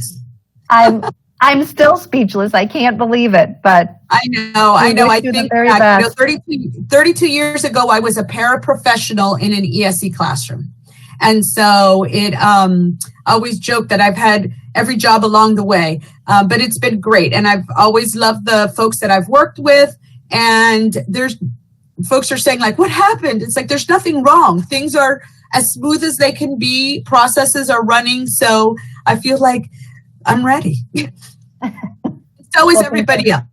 I'm still speechless. I can't believe it, but I know. I think back, 32 years ago, I was a paraprofessional in an ESE classroom. And so I always joke that I've had every job along the way. But it's been great. And I've always loved the folks that I've worked with. And folks are saying like, what happened? It's like, there's nothing wrong. Things are as smooth as they can be. Processes are running. So I feel like I'm ready. So is everybody else.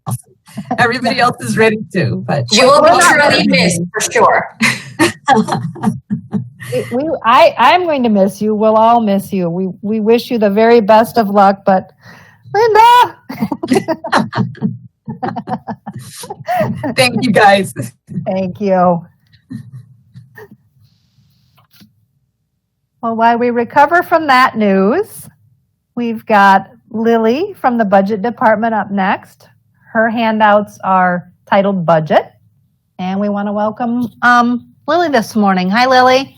Everybody else is ready too. But You will be truly missed for sure. I'm going to miss you. We'll all miss you. We wish you the very best of luck, but Linda. Thank you guys. Thank you. Well, while we recover from that news, we've got Lily from the budget department up next. Her handouts are titled Budget, and we want to welcome Lily this morning. Hi, Lily.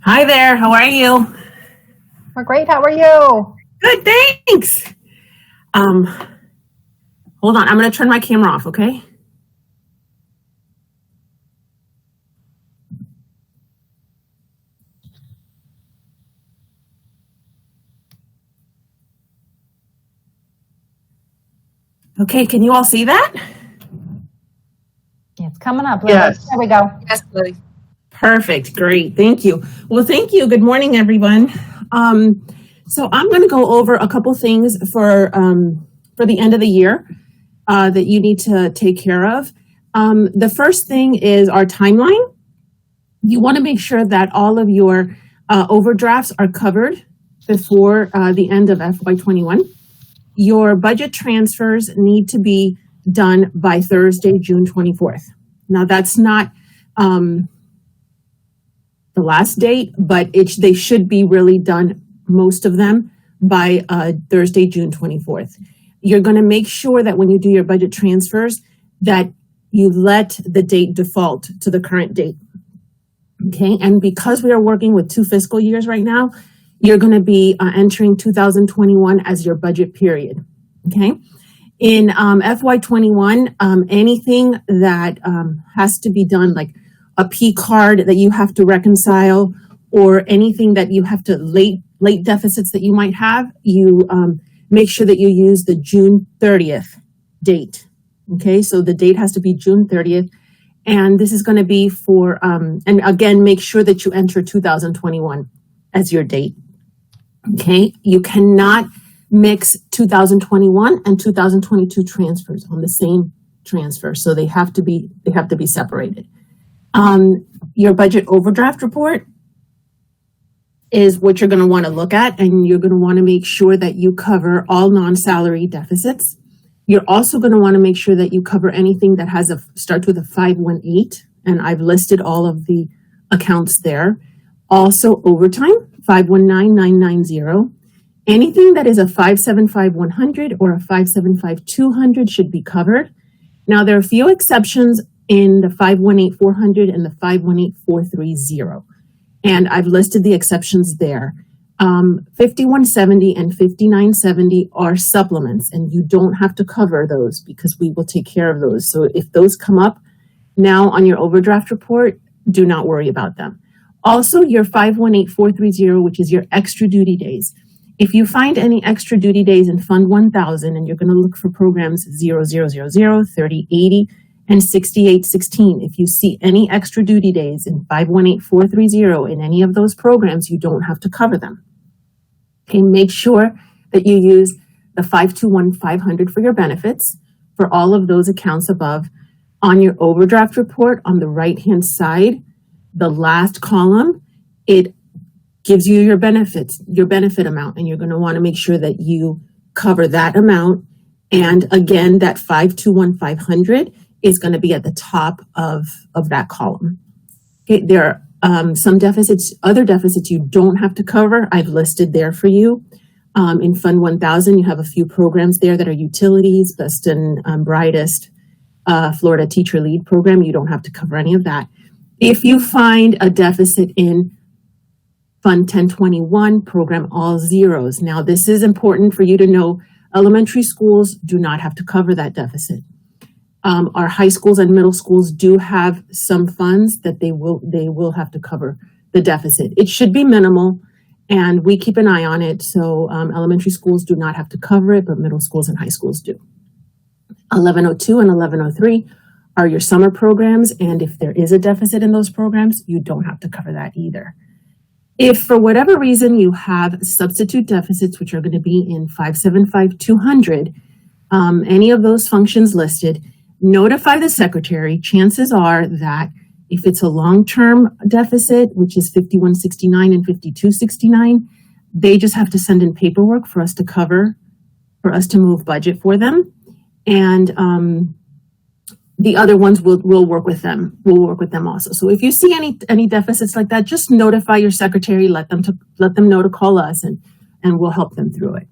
Hi there. How are you? We're great. How are you? Good, thanks. Hold on. I'm going to turn my camera off, okay? Okay, can you all see that? It's coming up, Lily. Yes. There we go. Yes, Lily. Perfect. Great. Thank you. Well, thank you. Good morning, everyone. So I'm going to go over a couple things for the end of the year that you need to take care of. The first thing is our timeline. You want to make sure that all of your overdrafts are covered before the end of FY21. Your budget transfers need to be done by Thursday, June 24th. Now, that's not the last date, but they should be really done, most of them, by Thursday, June 24th. You're going to make sure that when you do your budget transfers that you let the date default to the current date. Okay, and because we are working with 2 fiscal years right now, you're going to be entering 2021 as your budget period. Okay, in FY21, anything that has to be done, like a P card that you have to reconcile, or anything that you have to late deficits that you might have, you make sure that you use the June 30th date. Okay, so the date has to be June 30th. And this is going to be for, and again, make sure that you enter 2021 as your date. Okay, you cannot mix 2021 and 2022 transfers on the same transfer. So they have to be separated. Your budget overdraft report is what you're going to want to look at, and you're going to want to make sure that you cover all non-salary deficits. You're also going to want to make sure that you cover anything that starts with a 518, and I've listed all of the accounts there. Also overtime, 519990. Anything that is a 575100 or a 575200 should be covered. Now, there are a few exceptions in the 518400 and the 518430. And I've listed the exceptions there. 5170 and 5970 are supplements, and you don't have to cover those because we will take care of those. So if those come up now on your overdraft report, do not worry about them. Also, your 518430, which is your extra duty days. If you find any extra duty days in Fund 1000, and you're going to look for programs 0000, 3080, and 6816. If you see any extra duty days in 518430 in any of those programs, you don't have to cover them. Okay, make sure that you use the 521500 for your benefits for all of those accounts above. On your overdraft report on the right-hand side, the last column, it gives you your benefit amount, and you're going to want to make sure that you cover that amount. And again, that 521500 is going to be at the top of that column. Okay, there are some deficits, other deficits you don't have to cover. I've listed there for you. In Fund 1000, you have a few programs there that are utilities, Best and Brightest, Florida Teacher Lead Program. You don't have to cover any of that. If you find a deficit in Fund 1021, program all zeros. Now, this is important for you to know. Elementary schools do not have to cover that deficit. Our high schools and middle schools do have some funds that they will have to cover the deficit. It should be minimal, and we keep an eye on it. So elementary schools do not have to cover it, but middle schools and high schools do. 1102 and 1103 are your summer programs, and if there is a deficit in those programs, you don't have to cover that either. If for whatever reason you have substitute deficits, which are going to be in 575200, any of those functions listed, notify the secretary. Chances are that if it's a long-term deficit, which is 5169 and 5269, they just have to send in paperwork for us to cover, for us to move budget for them. And the other ones we'll work with them. We'll work with them also. So if you see any deficits like that, just notify your secretary. Let them know to call us, and we'll help them through it.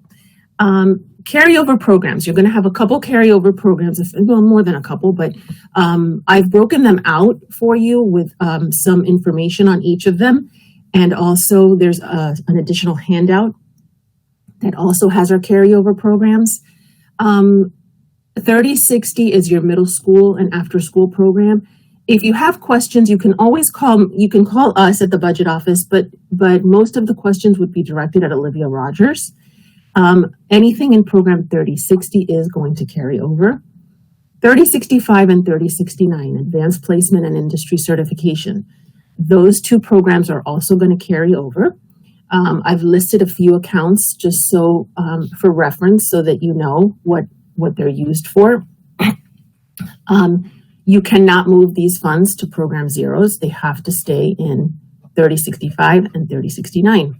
Carryover programs. You're going to have a couple carryover programs. Well, more than a couple, but I've broken them out for you with some information on each of them, and also there's an additional handout that also has our carryover programs. 3060 is your middle school and after school program. If you have questions, you can always call us at the budget office, but most of the questions would be directed at Olivia Rogers. Anything in program 3060 is going to carry over. 3065 and 3069, advanced placement and industry certification. Those two programs are also going to carry over. I've listed a few accounts just so for reference so that you know what they're used for. You cannot move these funds to program zeros. They have to stay in 3065 and 3069.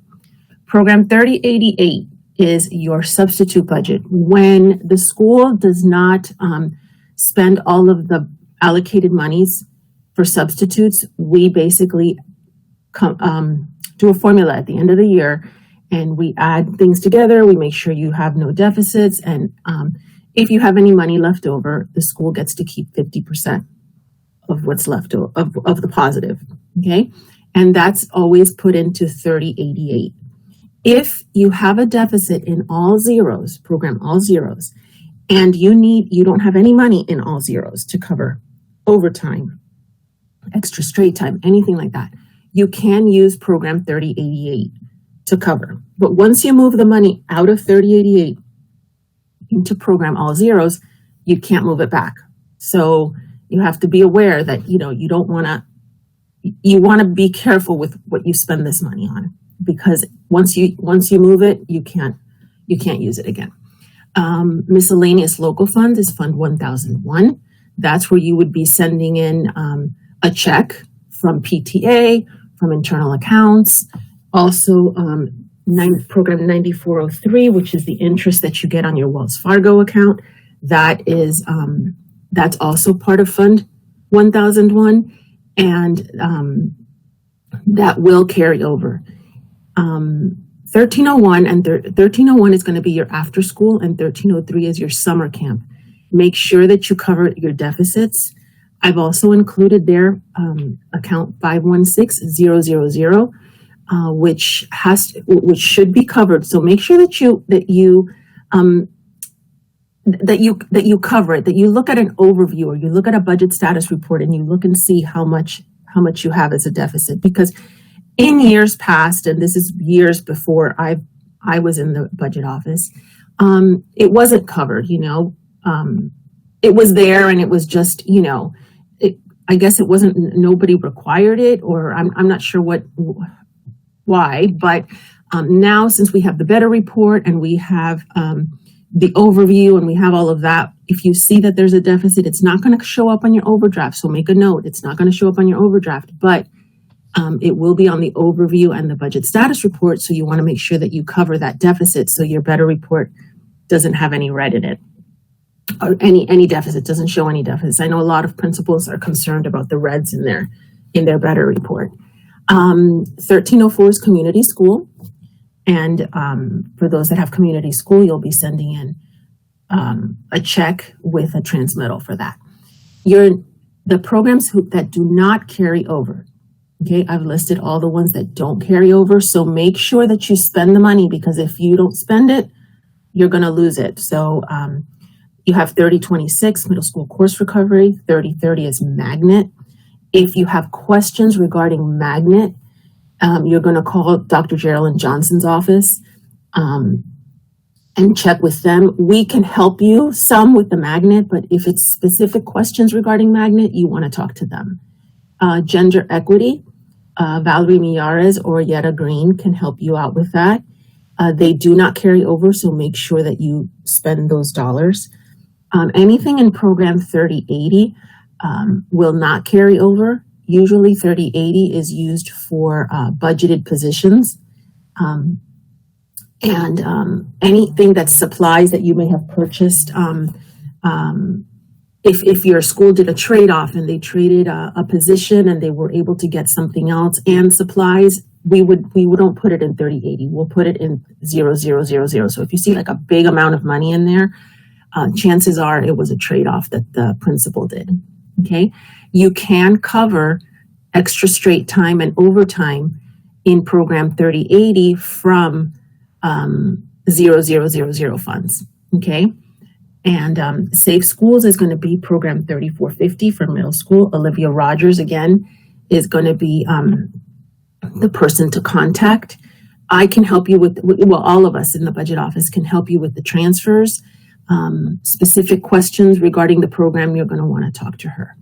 Program 3088 is your substitute budget. When the school does not spend all of the allocated monies for substitutes, we basically do a formula at the end of the year, and we add things together. We make sure you have no deficits, and if you have any money left over, the school gets to keep 50% of what's left of the positive, okay? And that's always put into 3088. If you have a deficit in all zeros, program all zeros, and you don't have any money in all zeros to cover overtime, extra straight time, anything like that, you can use program 3088 to cover. But once you move the money out of 3088 into program all zeros, you can't move it back. So you have to be aware that, you want to be careful with what you spend this money on, because once you move it, you can't use it again. Miscellaneous local fund is Fund 1001. That's where you would be sending in a check from PTA, from internal accounts. Also, program 9403, which is the interest that you get on your Wells Fargo account. That's also part of Fund 1001, and that will carry over. 1301 and 1301 is going to be your after school, and 1303 is your summer camp. Make sure that you cover your deficits. I've also included there account 516000, which should be covered. So make sure that you cover it, that you look at an overview, or you look at a budget status report, and you look and see how much you have as a deficit. Because in years past, and this is years before I was in the budget office, it wasn't covered. It was there, and it was just, I guess it wasn't, nobody required it, or I'm not sure why, but now, since we have the better report and we have the overview and we have all of that, if you see that there's a deficit, it's not going to show up on your overdraft. So make a note, it's not going to show up on your overdraft, but it will be on the overview and the budget status report. So you want to make sure that you cover that deficit so your better report doesn't have any red in it, or any deficit, doesn't show any deficits. I know a lot of principals are concerned about the reds in their better report. 1304 is community school. And for those that have community school, you'll be sending in a check with a transmittal for that. The programs that do not carry over, okay, I've listed all the ones that don't carry over. So make sure that you spend the money, because if you don't spend it, you're going to lose it. So you have 3026, middle school course recovery. 3030 is magnet. If you have questions regarding magnet, You're going to call Dr. Geraldine Johnson's office and check with them. We can help you some with the magnet, but if it's specific questions regarding magnet, you want to talk to them. Gender equity, Valerie Miyares or Yetta Green can help you out with that. They do not carry over, so make sure that you spend those dollars. Anything in program 3080 will not carry over. Usually 3080 is used for budgeted positions. And anything that's supplies that you may have purchased. If your school did a trade-off and they traded a position and they were able to get something else and supplies, we don't put it in 3080. We'll put it in 0000. So if you see like a big amount of money in there, chances are it was a trade-off that the principal did. Okay, you can cover extra straight time and overtime in program 3080 from 0000 funds. Okay, and Safe Schools is going to be program 3450 for middle school. Olivia Rogers again is going to be the person to contact. I can help you with, well, all of us in the budget office can help you with the transfers. Specific questions regarding the program, you're going to want to talk to her.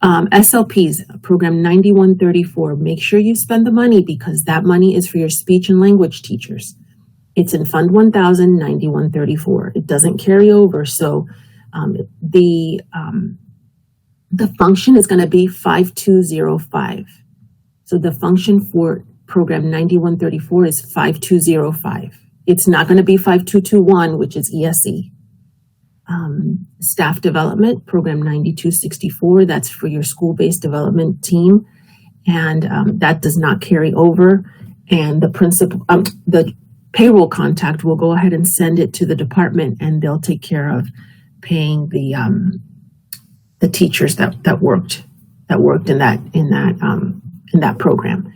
SLPs, program 9134, make sure you spend the money because that money is for your speech and language teachers. It's in Fund 1000, 9134. It doesn't carry over, so the function is going to be 5205. So the function for program 9134 is 5205. It's not going to be 5221, which is ESE. Staff development, program 9264, that's for your school-based development team. And that does not carry over. And the the payroll contact will go ahead and send it to the department and they'll take care of paying the teachers that worked in that program.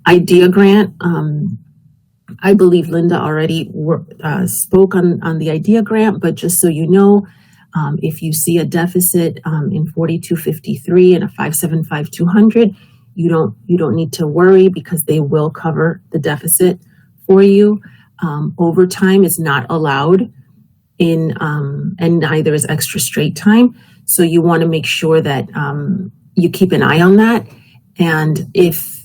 Idea grant, I believe Linda already spoke on the idea grant, but just so you know, if you see a deficit in 4253 and a 575200, you don't need to worry because they will cover the deficit for you. Overtime is not allowed and neither is extra straight time. So you want to make sure that you keep an eye on that. And if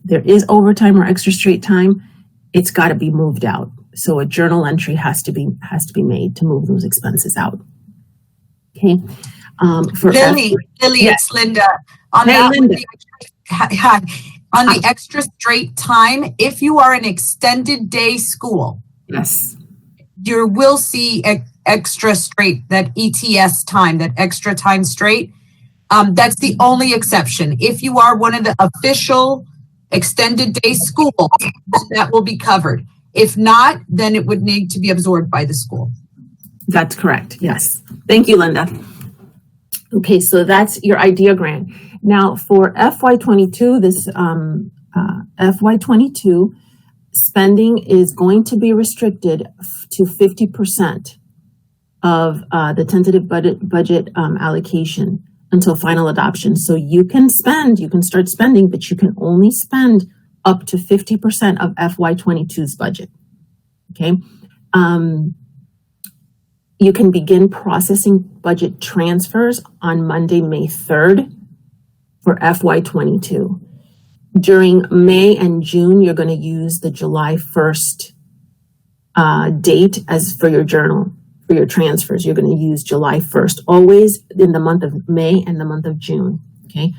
there is overtime or extra straight time, it's got to be moved out. So a journal entry has to be made to move those expenses out. Okay. Lily, yes. It's Linda. On hey, that Linda. On the extra straight time, if you are an extended day school, yes, you will see extra straight, that ETS time, that extra time straight. That's the only exception. If you are one of the official extended day schools, that will be covered. If not, then it would need to be absorbed by the school. That's correct. Yes. Thank you, Linda. Okay, so that's your idea grant. Now for FY22, this FY22 spending is going to be restricted to 50% of the tentative budget allocation until final adoption. So you can start spending, but you can only spend up to 50% of FY22's budget. Okay. You can begin processing budget transfers on Monday, May 3rd for FY22. During May and June, you're going to use the July 1st date as for your journal. For your transfers, you're going to use July 1st, always in the month of May and the month of June. Okay.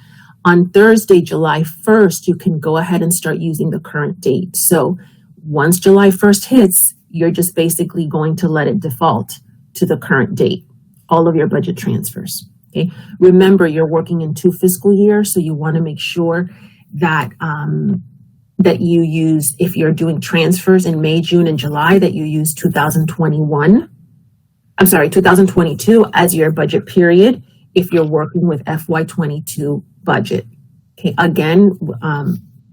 On Thursday, July 1st, you can go ahead and start using the current date. So once July 1st hits, you're just basically going to let it default to the current date, all of your budget transfers. Okay. Remember, you're working in 2 fiscal years, so you want to make sure that that you use, if you're doing transfers in May, June, and July, that you use 2022 as your budget period if you're working with FY22 budget. Okay, again,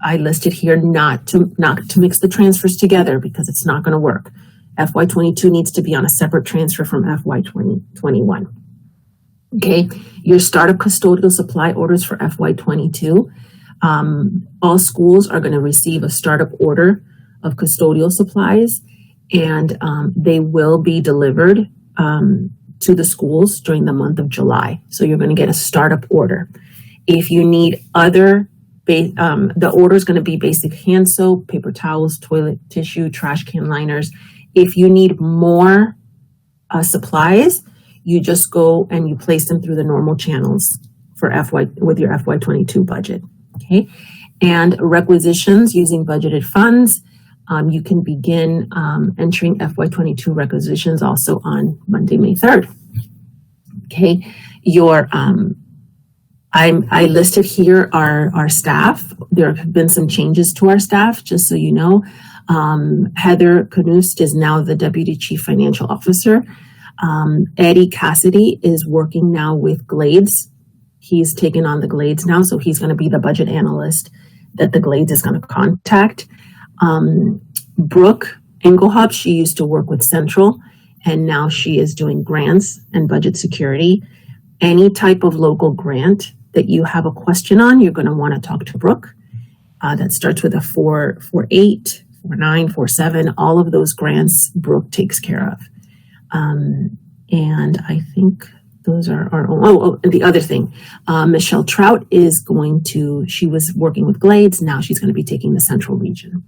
I listed here not to mix the transfers together because it's not going to work. FY22 needs to be on a separate transfer from FY21. Okay, your startup custodial supply orders for FY22. All schools are going to receive a startup order of custodial supplies, and they will be delivered to the schools during the month of July. So you're going to get a startup order. If you need other, the order is going to be basic hand soap, paper towels, toilet tissue, trash can liners. If you need more supplies, you just go and you place them through the normal channels for with your FY22 budget. Okay, and requisitions using budgeted funds. You can begin entering FY22 requisitions also on Monday, May 3rd. Okay, I listed here our staff. There have been some changes to our staff, just so you know. Heather Knust is now the Deputy Chief Financial Officer. Eddie Cassidy is working now with Glades. He's taken on the Glades now, so he's going to be the budget analyst that the Glades is going to contact. Brooke Engelhop, she used to work with Central, and now she is doing grants and budget security. Any type of local grant that you have a question on, you're going to want to talk to Brooke. That starts with a 448, 49, 47. All of those grants Brooke takes care of. And I think those are our the other thing. Michelle Trout is she was working with Glades. Now she's going to be taking the Central region.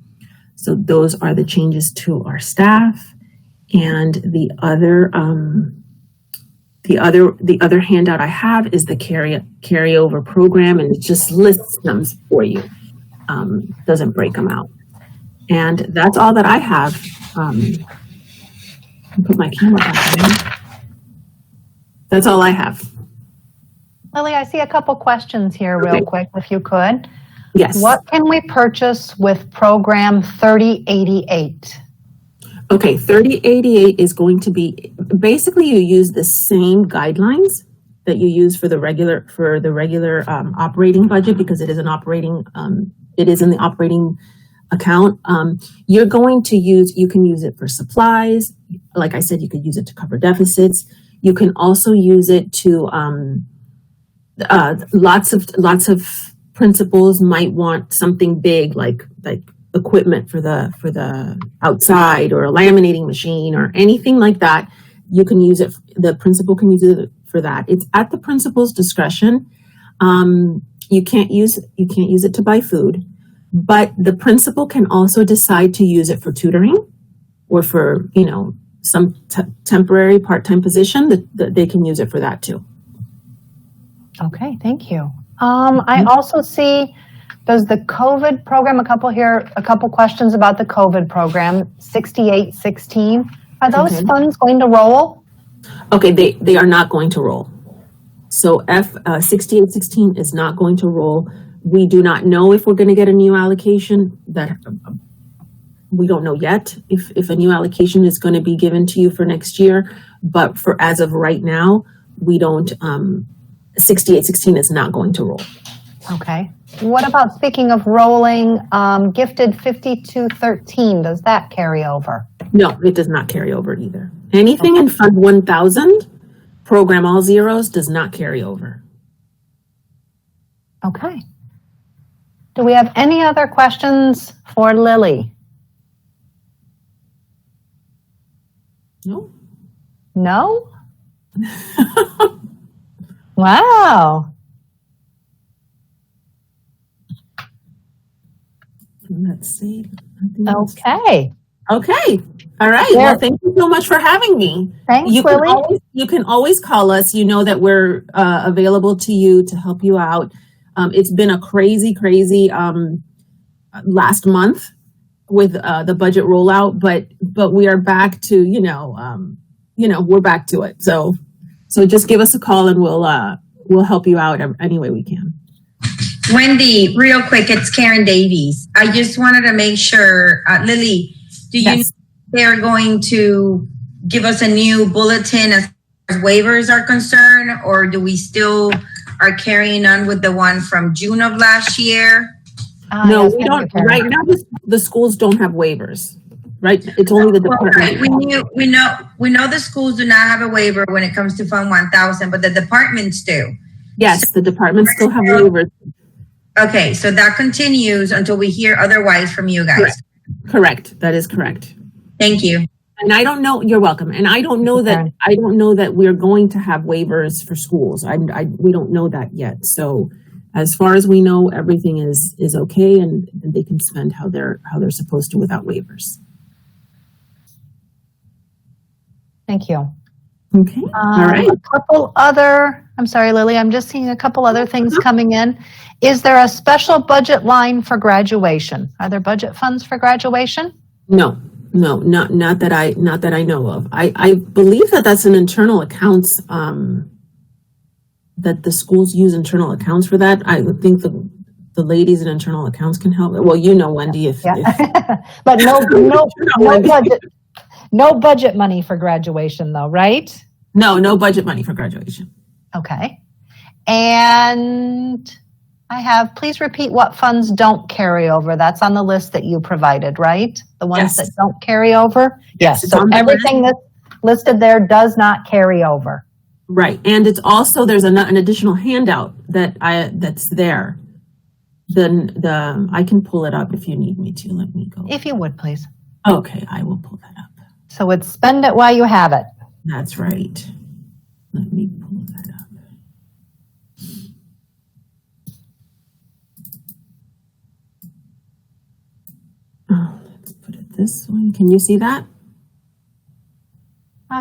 So those are the changes to our staff. And the other handout I have is the carryover program, and it just lists them for you. Doesn't break them out. And that's all that I have. Put my camera back in. That's all I have. Lily, I see a couple questions here real quick, if you could. Yes. What can we purchase with program 3088? Okay, 3088 is going to be, basically you use the same guidelines that you use for the regular operating budget, because it is an operating, it is in the operating account. You can use it for supplies. Like I said, you could use it to cover deficits. You can also use it to, lots of principals might want something big, like equipment for the outside, or a laminating machine or anything like that. You can use it. The principal can use it for that. It's at the principal's discretion. You can't use it to buy food, but the principal can also decide to use it for tutoring, or for some temporary part-time position that they can use it for that too. Okay, thank you. I also see, does the COVID program, a couple questions about the COVID program, 6816. Are those funds going to roll? Okay, they are not going to roll. So 6816 is not going to roll. We do not know if we're going to get a new allocation. That we don't know yet if a new allocation is going to be given to you for next year. But for as of right now, we don't. 6816 is not going to roll. Okay. What about, speaking of rolling, gifted 5213? Does that carry over? No, it does not carry over either. Anything in Fund 1000, program all zeros, does not carry over. Okay. Do we have any other questions for Lily? No. No? Wow. Let's see. Okay. Okay. All right. Well, thank you so much for having me. Thanks, Lily. You can always call us. You know that we're available to you to help you out. It's been a crazy last month with the budget rollout, but we are back to we're back to it. So just give us a call and we'll help you out any way we can. Wendy, real quick, it's Karen Davies. I just wanted to make sure, Lily, do you know they're going to give us a new bulletin as waivers are concerned, or do we still are carrying on with the one from June of last year? No, we don't. Right now, the schools don't have waivers. Right, it's only the department. Right. We know the schools do not have a waiver when it comes to Fund 1000, but the departments do. Yes, the departments still have waivers. Okay, so that continues until we hear otherwise from you guys. Correct. That is correct. Thank you. And I don't know, you're welcome. And I don't know that we're going to have waivers for schools. We don't know that yet. So as far as we know, everything is okay and they can spend how they're supposed to without waivers. Thank you. Okay. All right. A couple other, I'm sorry, Lily, I'm just seeing a couple other things coming in. Is there a special budget line for graduation? Are there budget funds for graduation? No, not that I know of. I believe that's an internal accounts, that the schools use internal accounts for that. I would think the ladies in internal accounts can help. Well, Wendy, if but no budget money for graduation though, right? No budget money for graduation. Okay. And I have, please repeat what funds don't carry over. That's on the list that you provided, right? The ones that don't carry over? Yes. So everything that's listed there does not carry over. Right. And it's also, there's an additional handout that's there. I can pull it up if you need me to. Let me go. If you would, please. Okay, I will pull that up. So it's spend it while you have it. That's right. Let me pull that up. Oh, let's put it this way. Can you see that?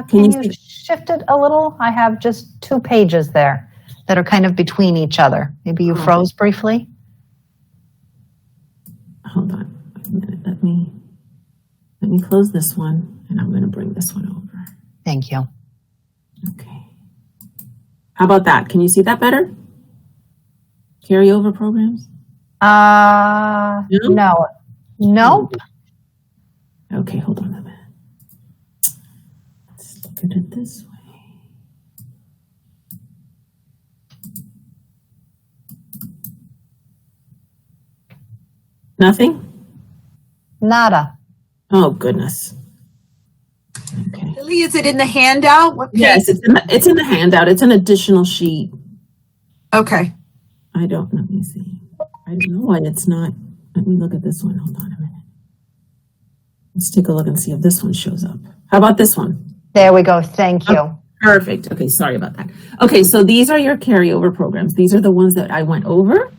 Can you shift it a little? I have just 2 pages there that are kind of between each other. Maybe you froze briefly. Hold on a minute. Let me close this one, and I'm going to bring this one over. Thank you. Okay. How about that? Can you see that better? Carryover programs? No. Nope. Okay, hold on a minute. Let's look at it this way. Nothing? Nada. Oh, goodness. Okay. Lily, is it in the handout? What page? Yes, it's in the handout. It's an additional sheet. Okay. Let me see. I don't know why it's not. Let me look at this one. Hold on a minute. Let's take a look and see if this one shows up. How about this one? There we go. Thank you. Oh, perfect. Okay, sorry about that. Okay, so these are your carryover programs. These are the ones that I went over.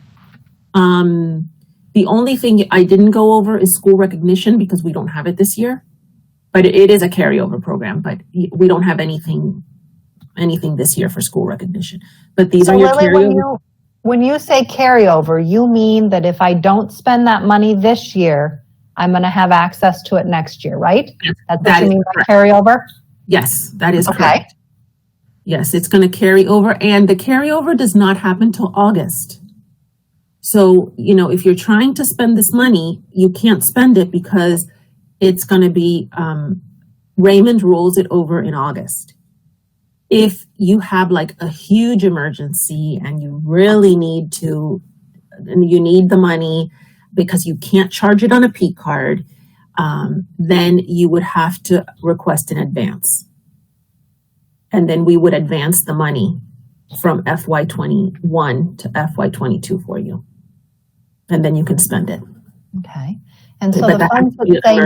The only thing I didn't go over is school recognition because we don't have it this year. But it is a carryover program, but we don't have anything this year for school recognition. But these are your carryover. When you say carryover, you mean that if I don't spend that money this year, I'm going to have access to it next year, right? That's what you mean by carryover? Yes, that is correct. Yes, it's going to carry over, and the carryover does not happen till August. So, if you're trying to spend this money, you can't spend it because it's going to be, Raymond rolls it over in August. If you have like a huge emergency and you really need the money because you can't charge it on a P card, then you would have to request an advance. And then we would advance the money from FY21 to FY22 for you. And then you can spend it. Okay. And so the funds would say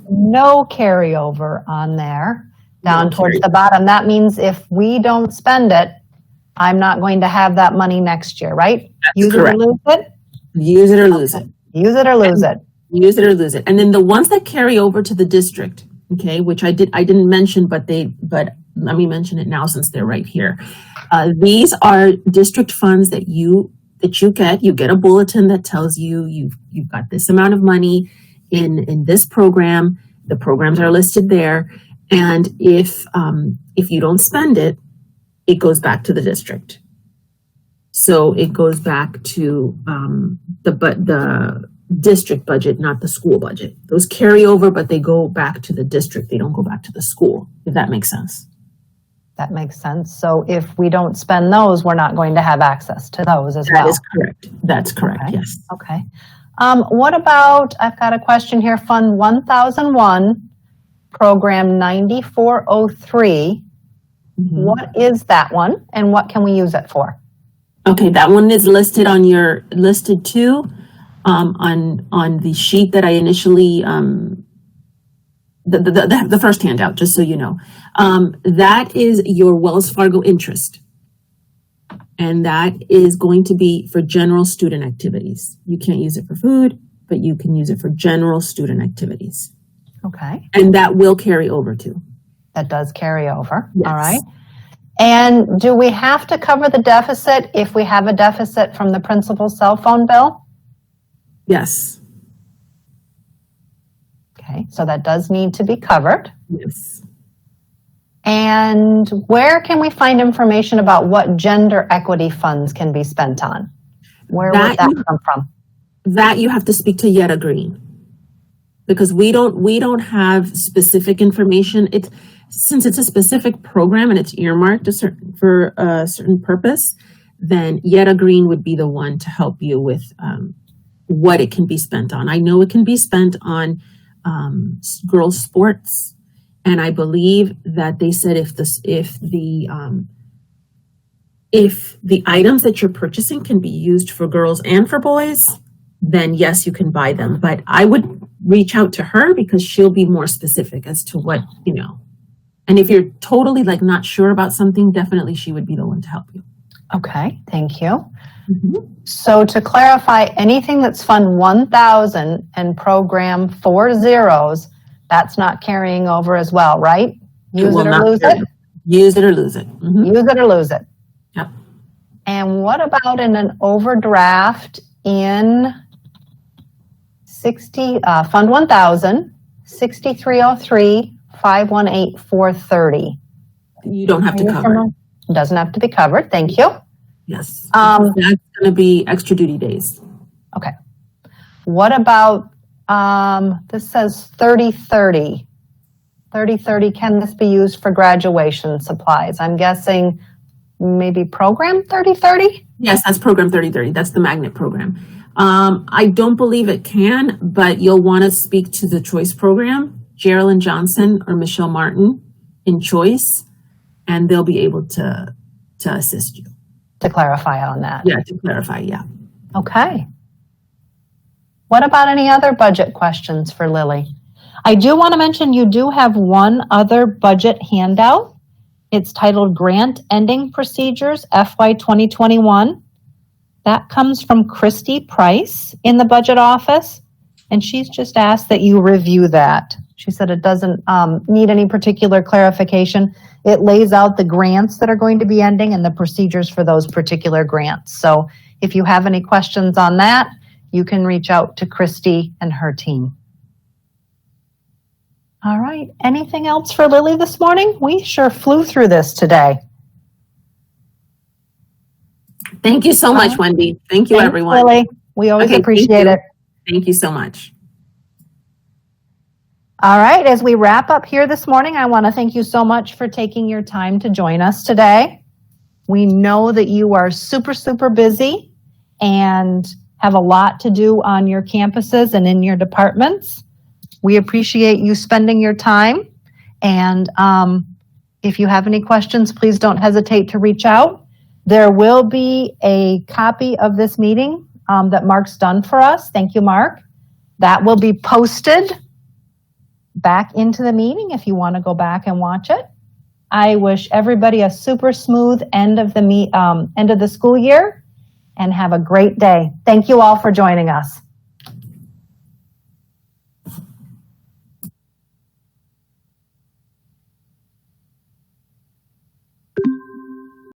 no carryover on there down towards the bottom. That means if we don't spend it, I'm not going to have that money next year, right? Use it or lose it? Use it or lose it. Use it or lose it. Use it or lose it. And then the ones that carry over to the district, okay, which I didn't mention, but let me mention it now since they're right here. These are district funds that you get a bulletin that tells you you've got this amount of money in this program. The programs are listed there, and if you don't spend it, it goes back to the district. So it goes back to the district budget, not the school budget. Those carry over, but they go back to the district. They don't go back to the school, if that makes sense. That makes sense. So if we don't spend those, we're not going to have access to those as well. That is correct. That's correct, okay. Yes. Okay. What about, I've got a question here, Fund 1001, Program 9403. Mm-hmm. What is that one and what can we use it for? Okay, that one is listed on your listed too, on the sheet that I initially the first handout, just so you know. That is your Wells Fargo interest. And that is going to be for general student activities. You can't use it for food, but you can use it for general student activities. Okay. And that will carry over too. That does carry over. Yes. All right. And do we have to cover the deficit if we have a deficit from the principal's cell phone bill? Yes. Okay, so that does need to be covered. Yes. And where can we find information about what gender equity funds can be spent on? Where would that come from? That you have to speak to Yetta Green, because we don't have specific information. Since it's a specific program and it's earmarked for a certain purpose, then Yetta Green would be the one to help you with what it can be spent on. I know it can be spent on girls' sports, and I believe that they said if the items that you're purchasing can be used for girls and for boys, then yes, you can buy them. But I would reach out to her because she'll be more specific as to what, you know. And if you're totally like not sure about something, definitely she would be the one to help you. Okay, thank you. Mm-hmm. So to clarify, anything that's Fund 1000 and Program 40, that's not carrying over as well, right? Use it or lose it? Use it or lose it. Mm-hmm. Use it or lose it. Yep. And what about in an overdraft in Fund 1000, 6303, 518, 430? You don't have to cover it. Doesn't have to be covered. Thank you. Yes. That's going to be extra duty days. Okay. What about, this says 3030. 3030, can this be used for graduation supplies? I'm guessing maybe program 3030? Yes, that's program 3030. That's the magnet program. I don't believe it can, but you'll want to speak to the choice program, Geraldine Johnson or Michelle Martin in choice, and they'll be able to assist you. To clarify on that. Yeah, to clarify, yeah. Okay. What about any other budget questions for Lily? I do want to mention you do have one other budget handout. It's titled Grant Ending Procedures FY 2021. That comes from Christy Price in the budget office, and she's just asked that you review that. She said it doesn't need any particular clarification. It lays out the grants that are going to be ending and the procedures for those particular grants. So if you have any questions on that, you can reach out to Christy and her team. All right. Anything else for Lily this morning? We sure flew through this today. Thank you so much, Wendy. Thank you, everyone. Lily. We always appreciate it. Thank you so much. All right, as we wrap up here this morning, I want to thank you so much for taking your time to join us today. We know that you are super, super busy and have a lot to do on your campuses and in your departments. We appreciate you spending your time. And if you have any questions, please don't hesitate to reach out. There will be a copy of this meeting that Mark's done for us. Thank you, Mark. That will be posted back into the meeting if you want to go back and watch it. I wish everybody a super smooth end of the school year and have a great day. Thank you all for joining us.